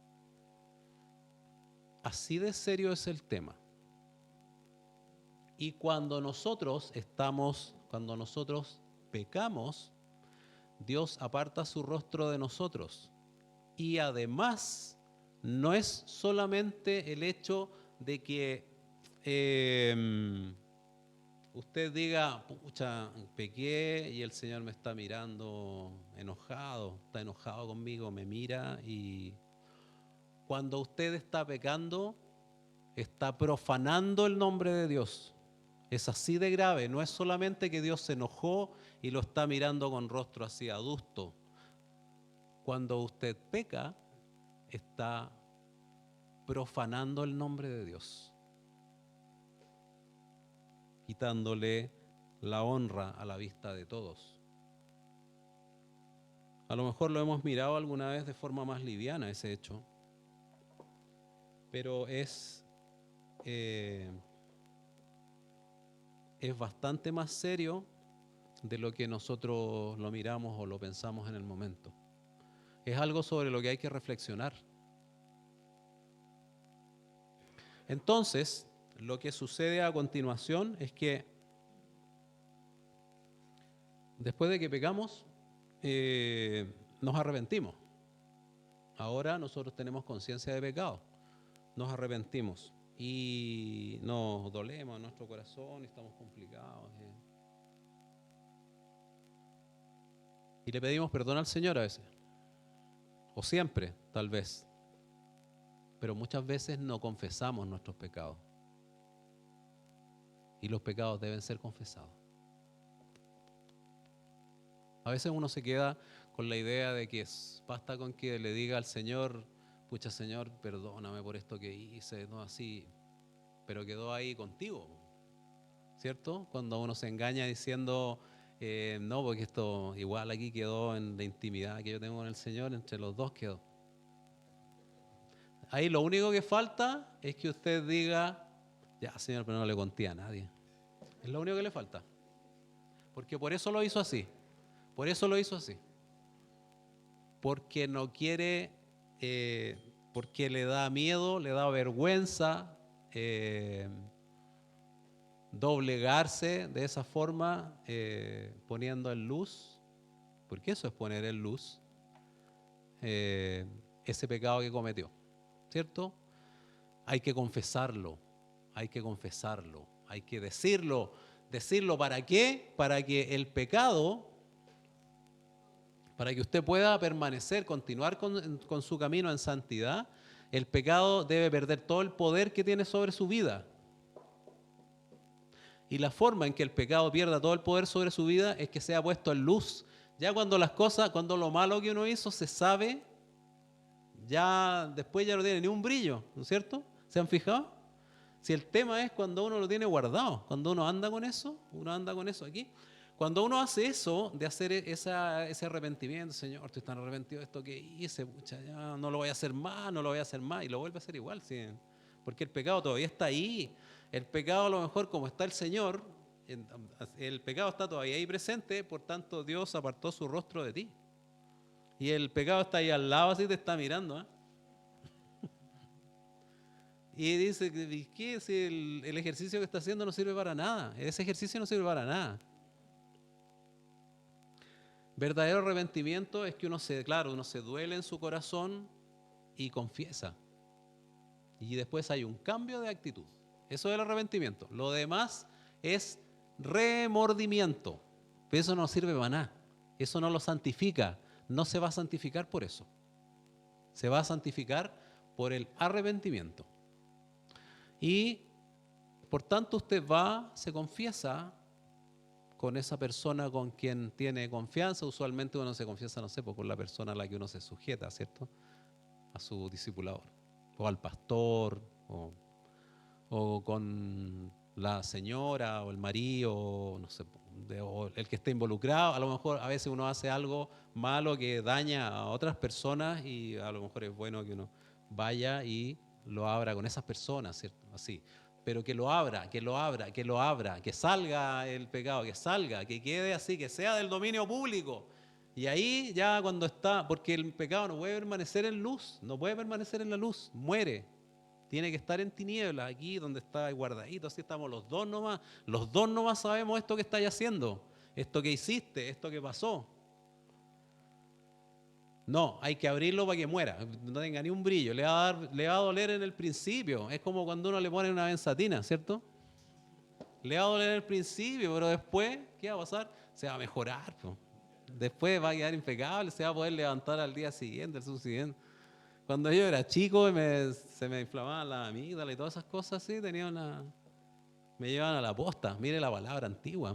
Así de serio es el tema. Y cuando nosotros pecamos, Dios aparta su rostro de nosotros. Y además, no es solamente el hecho de que usted diga, pucha, pequé y el Señor me está mirando enojado, está enojado conmigo, me mira, y cuando usted está pecando, está profanando el nombre de Dios. Es así de grave, no es solamente que Dios se enojó y lo está mirando con rostro así adusto. Cuando usted peca, está profanando el nombre de Dios, quitándole la honra a la vista de todos. A lo mejor lo hemos mirado alguna vez de forma más liviana ese hecho, pero es bastante más serio de lo que nosotros lo miramos o lo pensamos en el momento. Es algo sobre lo que hay que reflexionar. Entonces, lo que sucede a continuación es que después de que pecamos, nos arrepentimos. Ahora nosotros tenemos conciencia de pecado, nos arrepentimos. y nos dolemos en nuestro corazón y estamos complicados. Y le pedimos perdón al Señor a veces, o siempre, tal vez, pero muchas veces no confesamos nuestros pecados. Y los pecados deben ser confesados. A veces uno se queda con la idea de que basta con que le diga al Señor, pucha Señor, perdóname por esto que hice, no así, pero quedó ahí contigo, ¿cierto? Cuando uno se engaña diciendo, no, porque esto igual aquí quedó en la intimidad que yo tengo con el Señor, entre los dos quedó. Ahí lo único que falta es que usted diga, ya Señor, pero no le conté a nadie. Es lo único que le falta. Porque por eso lo hizo así. Por eso lo hizo así. Porque no quiere, porque le da miedo, le da vergüenza doblegarse de esa forma, poniendo en luz, porque eso es poner en luz ese pecado que cometió, ¿cierto? Hay que confesarlo, hay que confesarlo, hay que decirlo. ¿Decirlo para qué? Para que el pecado, para que usted pueda permanecer, continuar con su camino en santidad, el pecado debe perder todo el poder que tiene sobre su vida. Y la forma en que el pecado pierda todo el poder sobre su vida es que sea puesto en luz. Ya cuando las cosas, cuando lo malo que uno hizo se sabe, ya después ya no tiene ni un brillo, ¿no es cierto? ¿Se han fijado? Si el tema es cuando uno lo tiene guardado, cuando uno anda con eso aquí. Cuando uno hace eso, de hacer ese arrepentimiento, Señor, estoy tan arrepentido de esto que hice, pucha, ya no lo voy a hacer más, no lo voy a hacer más, y lo vuelve a hacer igual, ¿sí? Porque el pecado todavía está ahí. El pecado, a lo mejor, como está el Señor, el pecado está todavía ahí presente, por tanto Dios apartó su rostro de ti. Y el pecado está ahí al lado, así te está mirando, ¿eh? Y dice, ¿qué? Si el ejercicio que está haciendo no sirve para nada. Ese ejercicio no sirve para nada. Verdadero arrepentimiento es que uno se duele en su corazón y confiesa. Y después hay un cambio de actitud. Eso es el arrepentimiento. Lo demás es remordimiento. Pero eso no sirve para nada. Eso no lo santifica. No se va a santificar por eso. Se va a santificar por el arrepentimiento. Y por tanto usted va, se confiesa con esa persona con quien tiene confianza. Usualmente uno se confiesa, no sé, con la persona a la que uno se sujeta, ¿cierto? A su discipulador, o al pastor, o con la señora, o el marido, o no sé, o el que esté involucrado. A lo mejor a veces uno hace algo malo que daña a otras personas y a lo mejor es bueno que uno vaya y lo abra con esas personas, ¿cierto? Así. Pero que lo abra, que salga el pecado, que salga, que quede así, que sea del dominio público. Y ahí ya cuando está, porque el pecado no puede permanecer en luz, no puede permanecer en la luz, muere. Tiene que estar en tinieblas, aquí donde está guardadito, así estamos los dos nomás sabemos esto que estáis haciendo, esto que hiciste, esto que pasó. No, hay que abrirlo para que muera, no tenga ni un brillo, le va a doler en el principio, es como cuando uno le pone una benzatina, ¿cierto? Le va a doler en el principio, pero después, ¿qué va a pasar? Se va a mejorar, po. Después va a quedar impecable, se va a poder levantar al día siguiente, al subsiguiente. Cuando yo era chico se me inflamaban las amígdalas y todas esas cosas así, me llevaban a la posta, mire la palabra antigua.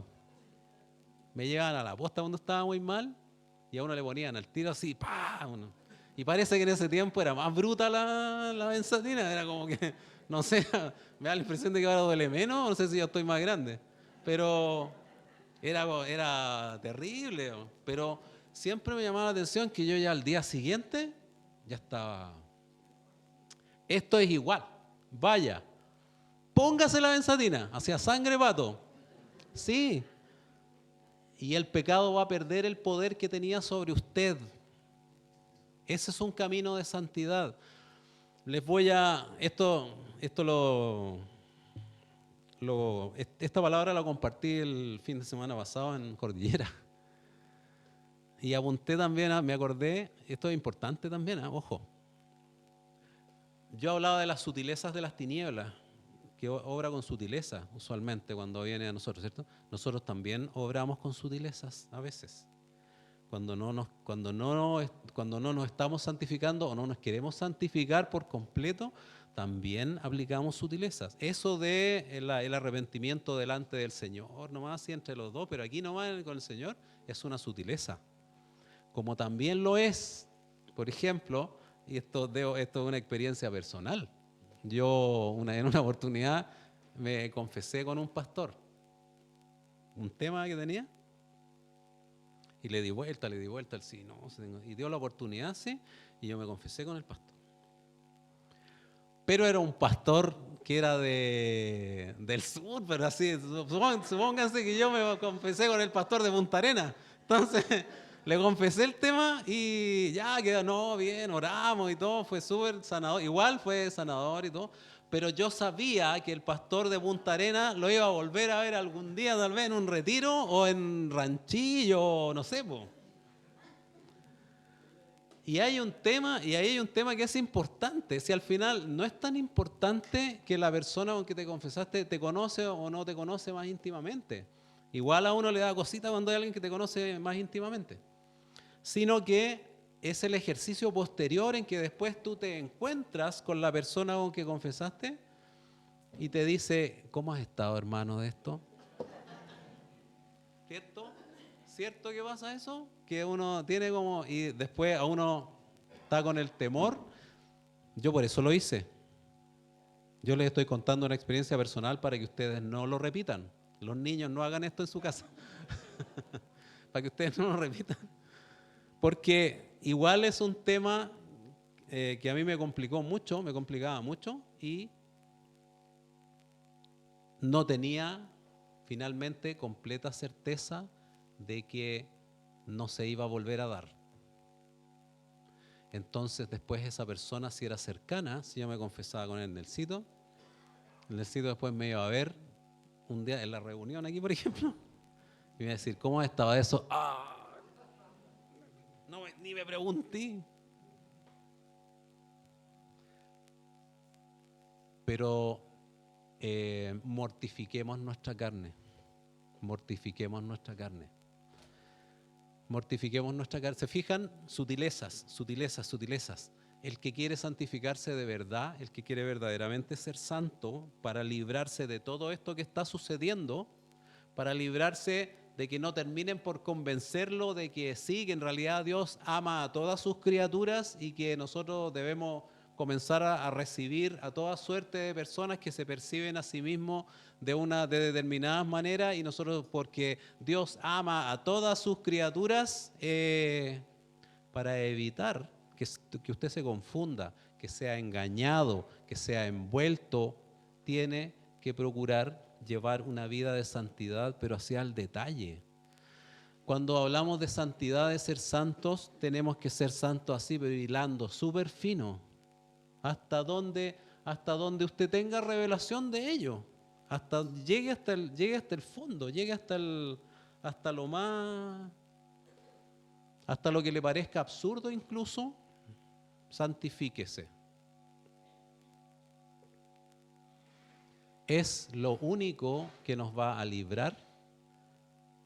Me llevaban a la posta cuando estaba muy mal y a uno le ponían al tiro así, ¡pah! Y parece que en ese tiempo era más bruta la benzatina, era como que, no sé, me da la impresión de que ahora duele menos, no sé si yo estoy más grande, pero era terrible. Pero siempre me llamaba la atención que yo ya al día siguiente ya estaba. Esto es igual, vaya, póngase la benzatina, hacia sangre pato, sí. Y el pecado va a perder el poder que tenía sobre usted. Ese es un camino de santidad. Esta palabra la compartí el fin de semana pasado en Cordillera. Y apunté también, me acordé, esto es importante también, ojo. Yo hablaba de las sutilezas de las tinieblas que obra con sutileza, usualmente cuando viene a nosotros, ¿cierto? Nosotros también obramos con sutilezas a veces. Cuando no nos estamos santificando o no nos queremos santificar por completo, también aplicamos sutilezas. Eso de el arrepentimiento delante del Señor, nomás así entre los dos, pero aquí nomás con el Señor, es una sutileza. Como también lo es, por ejemplo, y esto es una experiencia personal. Yo en una oportunidad me confesé con un pastor, un tema que tenía, y le di vuelta, sí, no, y dio la oportunidad, sí, y yo me confesé con el pastor. Pero era un pastor que era del sur, pero así, supónganse que yo me confesé con el pastor de Punta Arenas. Entonces, le confesé el tema y ya quedó, no, bien, oramos y todo, fue súper sanador. Igual fue sanador y todo, pero yo sabía que el pastor de Punta Arenas lo iba a volver a ver algún día, tal vez en un retiro o en ranchillo, no sé, po. Y ahí hay un tema que es importante. Si al final no es tan importante que la persona con que te confesaste te conoce o no te conoce más íntimamente. Igual a uno le da cosita cuando hay alguien que te conoce más íntimamente. Sino que es el ejercicio posterior en que después tú te encuentras con la persona con que confesaste y te dice, ¿cómo has estado, hermano, de esto? ¿Cierto? ¿Cierto que pasa eso? Que uno tiene como, y después a uno está con el temor. Yo por eso lo hice. Yo les estoy contando una experiencia personal para que ustedes no lo repitan. Los niños no hagan esto en su casa. Para que ustedes no lo repitan. Porque igual es un tema que a mí me complicaba mucho y no tenía finalmente completa certeza de que no se iba a volver a dar. Entonces después esa persona, si era cercana, si yo me confesaba con el Nelsito después me iba a ver un día en la reunión aquí, por ejemplo, y me iba a decir, ¿cómo estaba eso? No, ni me pregunté. Pero mortifiquemos nuestra carne. Mortifiquemos nuestra carne. Mortifiquemos nuestra carne. ¿Se fijan? Sutilezas. El que quiere santificarse de verdad, el que quiere verdaderamente ser santo para librarse de todo esto que está sucediendo, para librarse de que no terminen por convencerlo de que sí, que en realidad Dios ama a todas sus criaturas y que nosotros debemos comenzar a recibir a toda suerte de personas que se perciben a sí mismos de determinadas maneras, y nosotros, porque Dios ama a todas sus criaturas, para evitar que usted se confunda, que sea engañado, que sea envuelto, tiene que procurar llevar una vida de santidad, pero hacia el detalle. Cuando hablamos de santidad, de ser santos, tenemos que ser santos así, pero hilando súper fino, hasta donde usted tenga revelación de ello, llegue hasta el fondo, llegue hasta lo que le parezca absurdo incluso. Santifíquese. Es lo único que nos va a librar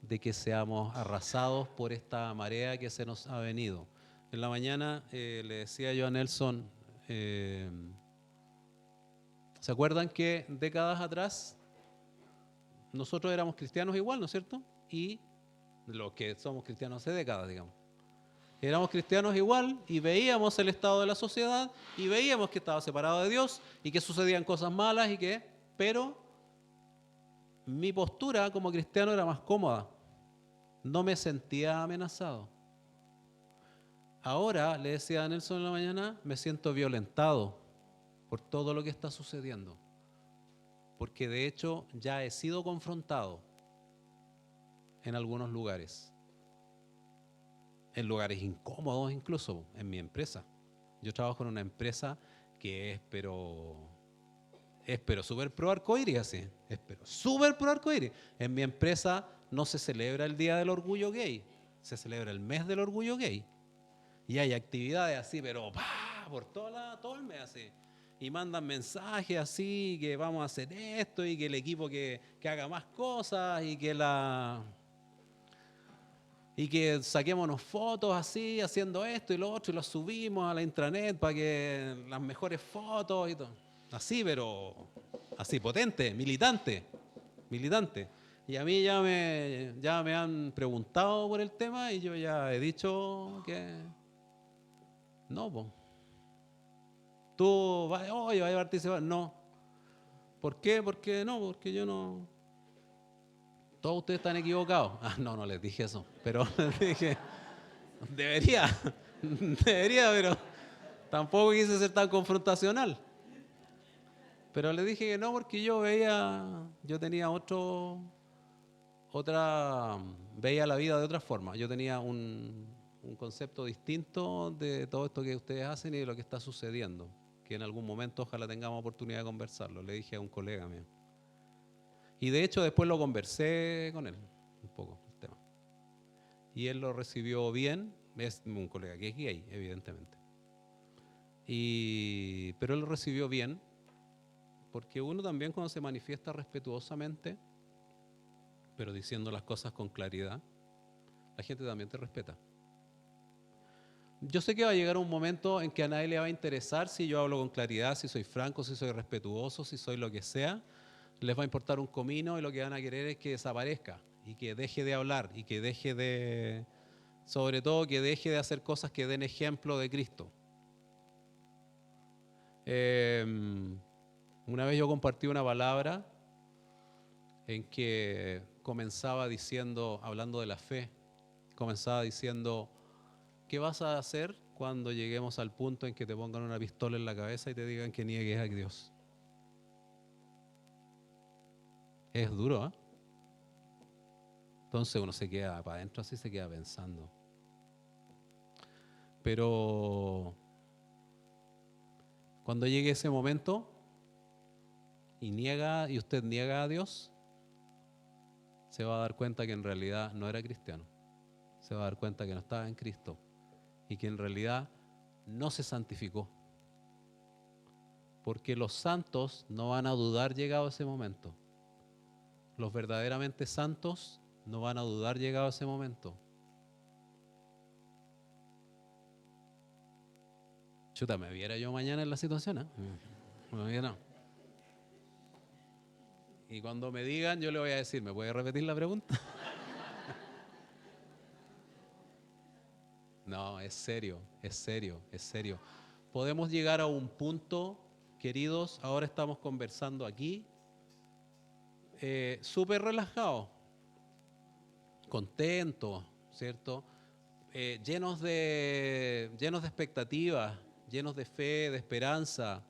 de que seamos arrasados por esta marea que se nos ha venido. En la mañana le decía yo a Nelson, ¿se acuerdan que décadas atrás nosotros éramos cristianos igual, ¿no es cierto? Y los que somos cristianos hace décadas, digamos. Éramos cristianos igual y veíamos el estado de la sociedad y veíamos que estaba separado de Dios y que sucedían cosas malas pero mi postura como cristiano era más cómoda. No me sentía amenazado. Ahora, le decía a Nelson en la mañana, me siento violentado por todo lo que está sucediendo. Porque de hecho ya he sido confrontado en algunos lugares. En lugares incómodos incluso, en mi empresa. Yo trabajo en una empresa que es súper pro arcoíris, así. Súper pro arcoíris. En mi empresa no se celebra el Día del Orgullo Gay, se celebra el mes del Orgullo Gay. Y hay actividades así, pero por todo el mes así. y mandan mensajes así, que vamos a hacer esto y que el equipo que haga más cosas y que saquémonos fotos así, haciendo esto y lo otro, y lo subimos a la intranet para que las mejores fotos y todo. Así, pero así, potente, militante. Y a mí ya me han preguntado por el tema y yo ya he dicho que no, po. Tú vas, oye, vas a participar. No. ¿Por qué? Porque no, porque yo no. Todos ustedes están equivocados. Ah, no, no les dije eso. Pero les dije, debería, pero tampoco quise ser tan confrontacional. Pero le dije que no, porque yo tenía veía la vida de otra forma. Yo tenía un concepto distinto de todo esto que ustedes hacen y de lo que está sucediendo, que en algún momento ojalá tengamos oportunidad de conversarlo. Le dije a un colega mío. Y de hecho después lo conversé con él un poco el tema. Y él lo recibió bien. Es un colega que es gay, evidentemente. Pero él lo recibió bien, porque uno también cuando se manifiesta respetuosamente, pero diciendo las cosas con claridad, la gente también te respeta. Yo sé que va a llegar un momento en que a nadie le va a interesar si yo hablo con claridad, si soy franco, si soy respetuoso, si soy lo que sea. Les va a importar un comino y lo que van a querer es que desaparezca y que deje de hablar y que deje de, sobre todo, que deje de hacer cosas que den ejemplo de Cristo. Una vez yo compartí una palabra en que comenzaba diciendo, hablando de la fe, comenzaba diciendo, ¿qué vas a hacer cuando lleguemos al punto en que te pongan una pistola en la cabeza y te digan que niegues a Dios? Es duro, ¿eh? Entonces uno se queda para adentro así, se queda pensando. Pero cuando llegue ese momento y usted niega a Dios, se va a dar cuenta que en realidad no era cristiano. Se va a dar cuenta que no estaba en Cristo y que en realidad no se santificó. Porque los santos no van a dudar llegado ese momento. Los verdaderamente santos no van a dudar llegado ese momento. Chuta, me viera yo mañana en la situación, ¿eh? No. Y cuando me digan, yo le voy a decir, ¿me puede repetir la pregunta? No, es serio. Podemos llegar a un punto, queridos, ahora estamos conversando aquí, súper relajados, contentos, ¿cierto? Llenos de expectativas, llenos de fe, de esperanza.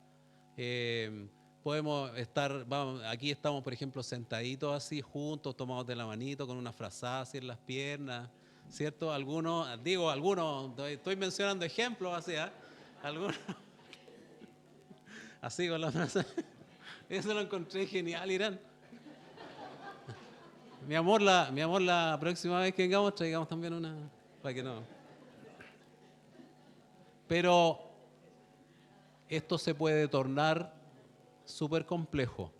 Podemos estar, aquí estamos, por ejemplo, sentaditos así, juntos, tomados de la manito, con una frazada así en las piernas, ¿cierto? Algunos, estoy mencionando ejemplos así, ¿eh? Algunos, así con la frazada. Eso lo encontré genial, Irán. Mi amor, la próxima vez que vengamos, traigamos también una, para que no. Pero esto se puede tornar súper complejo.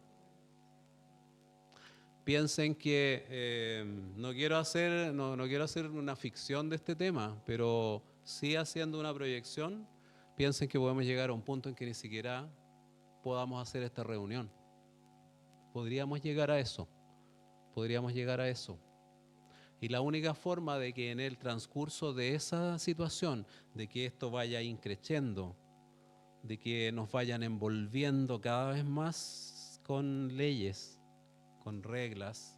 Piensen que no quiero hacer una ficción de este tema, pero sí haciendo una proyección, piensen que podemos llegar a un punto en que ni siquiera podamos hacer esta reunión. Podríamos llegar a eso. Y la única forma de que en el transcurso de esa situación, de que esto vaya increciendo, de que nos vayan envolviendo cada vez más con leyes, con reglas,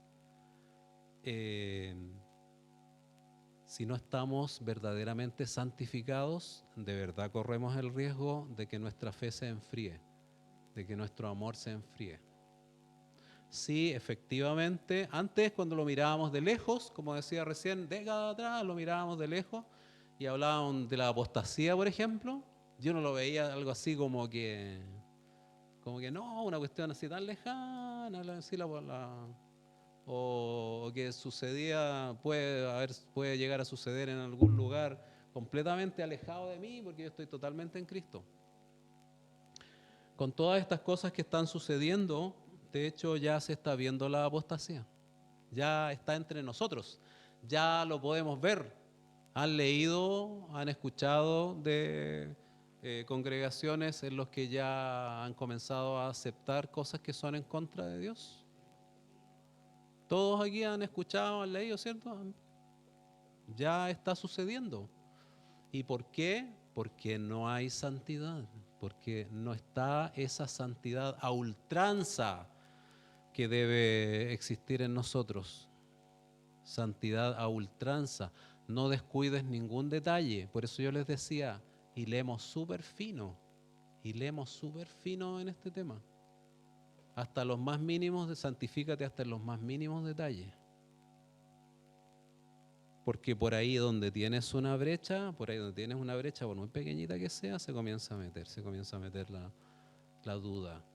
si no estamos verdaderamente santificados, de verdad corremos el riesgo de que nuestra fe se enfríe, de que nuestro amor se enfríe. Sí, efectivamente, antes cuando lo mirábamos de lejos, como decía recién, décadas atrás lo mirábamos de lejos y hablaban de la apostasía, por ejemplo, yo no lo veía algo así como que no, una cuestión así tan lejana, así o que sucedía, puede llegar a suceder en algún lugar completamente alejado de mí, porque yo estoy totalmente en Cristo. con todas estas cosas que están sucediendo, de hecho ya se está viendo la apostasía. Ya está entre nosotros. Ya lo podemos ver. Han leído, han escuchado de congregaciones en los que ya han comenzado a aceptar cosas que son en contra de Dios. Todos aquí han escuchado, han leído, ¿cierto? Ya está sucediendo. ¿Y por qué? Porque no hay santidad, porque no está esa santidad a ultranza que debe existir en nosotros. Santidad a ultranza. No descuides ningún detalle. Por eso yo les decía, hilemos súper fino en este tema. Hasta los más mínimos, santifícate hasta en los más mínimos detalles. Porque por ahí donde tienes una brecha, por por muy pequeñita que sea, se comienza a meter la duda.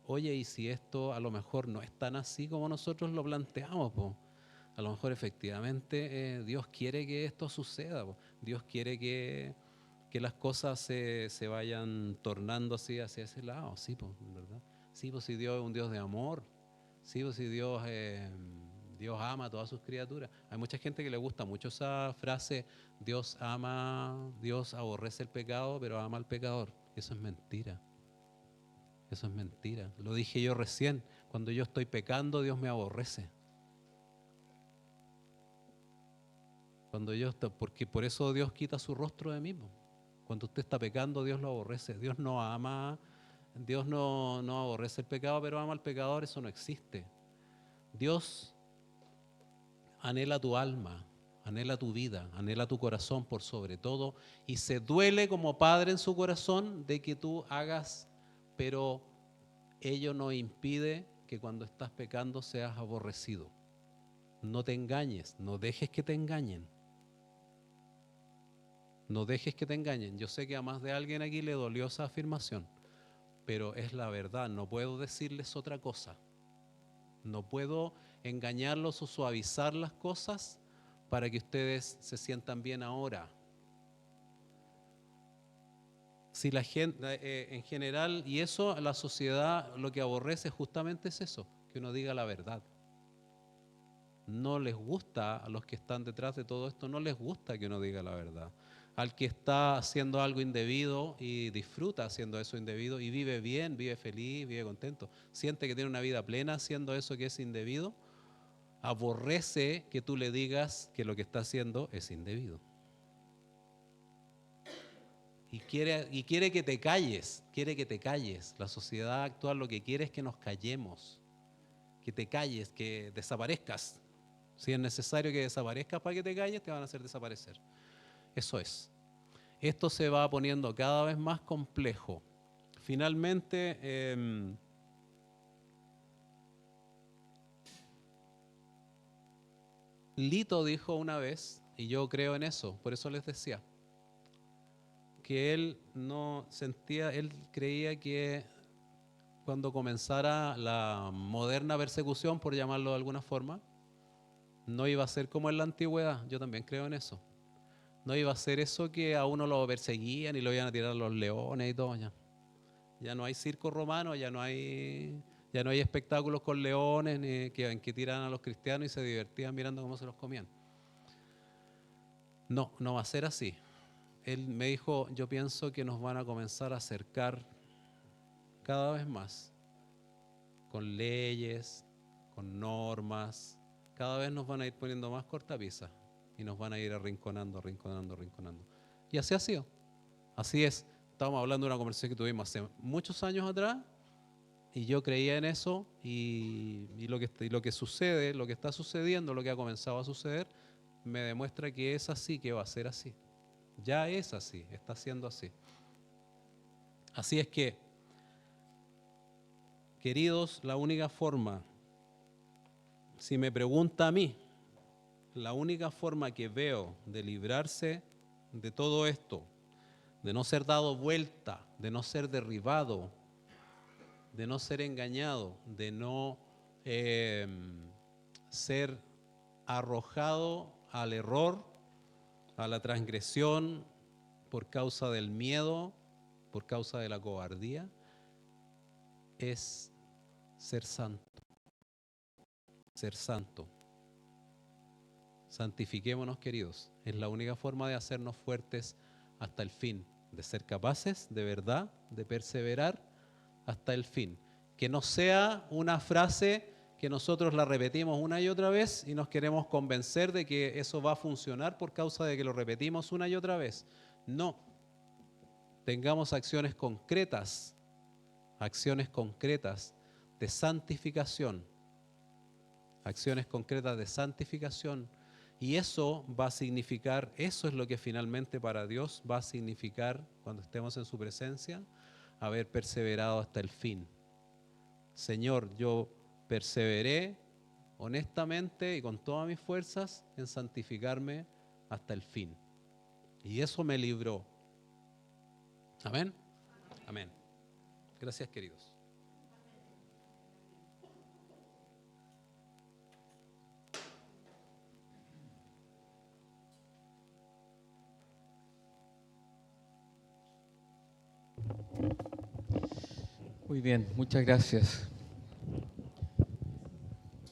Oye, ¿y si esto a lo mejor no es tan así como nosotros lo planteamos, po? A lo mejor efectivamente Dios quiere que esto suceda, po. Dios quiere que las cosas se vayan tornando así hacia ese lado, sí, pues, ¿verdad? Sí, pues si Dios es un Dios de amor, sí, pues si Dios ama a todas sus criaturas. Hay mucha gente que le gusta mucho esa frase, Dios aborrece el pecado, pero ama al pecador. Eso es mentira. Eso es mentira. Lo dije yo recién, cuando yo estoy pecando, Dios me aborrece. Porque por eso Dios quita su rostro de mí. Cuando usted está pecando, Dios lo aborrece. Dios no aborrece el pecado, pero ama al pecador, eso no existe. Dios anhela tu alma, anhela tu vida, anhela tu corazón por sobre todo, y se duele como padre en su corazón de que tú hagas, pero ello no impide que cuando estás pecando seas aborrecido. No te engañes, no dejes que te engañen. No dejes que te engañen. Yo sé que a más de alguien aquí le dolió esa afirmación, pero es la verdad. No puedo decirles otra cosa. No puedo engañarlos o suavizar las cosas para que ustedes se sientan bien ahora. Si la gente, en general, y eso la sociedad lo que aborrece justamente es eso, que uno diga la verdad. No les gusta, a los que están detrás de todo esto, no les gusta que uno diga la verdad. Al que está haciendo algo indebido y disfruta haciendo eso indebido y vive bien, vive feliz, vive contento, siente que tiene una vida plena haciendo eso que es indebido, aborrece que tú le digas que lo que está haciendo es indebido. Y quiere que te calles, La sociedad actual lo que quiere es que nos callemos, que te calles, que desaparezcas. Si es necesario que desaparezcas para que te calles, te van a hacer desaparecer. Eso es. Esto se va poniendo cada vez más complejo. Finalmente, Lito dijo una vez, y yo creo en eso, por eso les decía, que él creía que cuando comenzara la moderna persecución, por llamarlo de alguna forma, no iba a ser como en la antigüedad. Yo también creo en eso. No iba a ser eso que a uno lo perseguían y lo iban a tirar los leones y todo. Ya no hay circo romano, ya no hay espectáculos con leones en que tiran a los cristianos y se divertían mirando cómo se los comían. No va a ser así. Él me dijo, yo pienso que nos van a comenzar a acercar cada vez más con leyes, con normas. Cada vez nos van a ir poniendo más cortapisas y nos van a ir arrinconando. Y así ha sido. Así es. Estábamos hablando de una conversación que tuvimos hace muchos años atrás y yo creía en eso y lo que sucede, lo que está sucediendo, lo que ha comenzado a suceder, me demuestra que es así, que va a ser así. Ya es así, está siendo así. Así es que, queridos, la única forma, si me pregunta a mí, la única forma que veo de librarse de todo esto, de no ser dado vuelta, de no ser derribado, de no ser engañado, de no ser arrojado al error, a la transgresión por causa del miedo, por causa de la cobardía es ser santo. Ser santo. Santifiquémonos, queridos. Es la única forma de hacernos fuertes hasta el fin, de ser capaces de verdad, de perseverar hasta el fin. Que no sea una frase que nosotros la repetimos una y otra vez y nos queremos convencer de que eso va a funcionar por causa de que lo repetimos una y otra vez. No. Tengamos acciones concretas de santificación. Acciones concretas de santificación. Y eso va a significar, eso es lo que finalmente para Dios va a significar, cuando estemos en su presencia, haber perseverado hasta el fin. Señor, yo perseveré honestamente y con todas mis fuerzas en santificarme hasta el fin. Y eso me libró. Amén. Amén. Gracias, queridos. Muy bien, muchas gracias.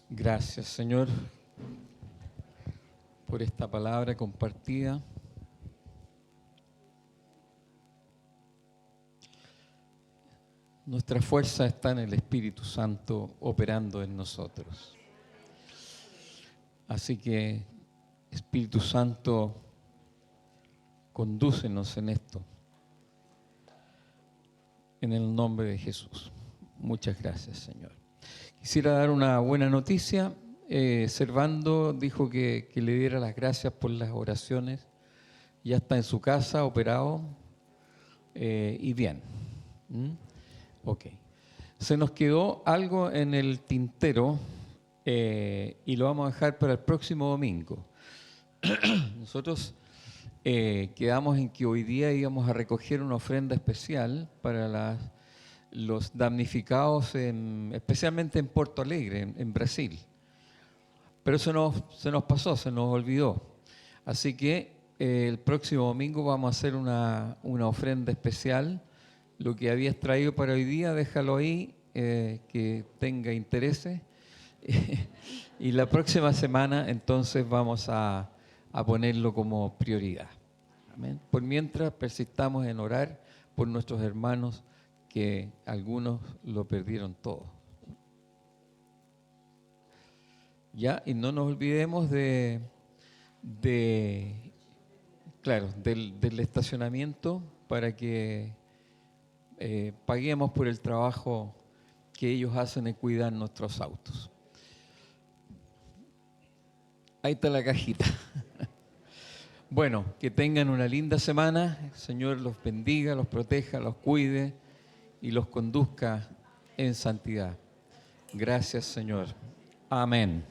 Gracias, Señor, por esta palabra compartida. Nuestra fuerza está en el Espíritu Santo operando en nosotros. Así que, Espíritu Santo, condúcenos en esto. En el nombre de Jesús. Muchas gracias, Señor. Quisiera dar una buena noticia. Servando dijo que le diera las gracias por las oraciones. Ya está en su casa, operado y bien. Ok. Se nos quedó algo en el tintero y lo vamos a dejar para el próximo domingo. Nosotros quedamos en que hoy día íbamos a recoger una ofrenda especial para los damnificados, especialmente en Porto Alegre, en Brasil. Pero se nos pasó, se nos olvidó. Así que el próximo domingo vamos a hacer una ofrenda especial. Lo que habías traído para hoy día, déjalo ahí, que tenga interés. Y la próxima semana entonces vamos a ponerlo como prioridad. Amén. Por mientras persistamos en orar por nuestros hermanos, que algunos lo perdieron todo. Ya, y no nos olvidemos del estacionamiento para que paguemos por el trabajo que ellos hacen en cuidar nuestros autos. Ahí está la cajita. Bueno, que tengan una linda semana. El Señor los bendiga, los proteja, los cuide y los conduzca en santidad. Gracias, Señor. Amén.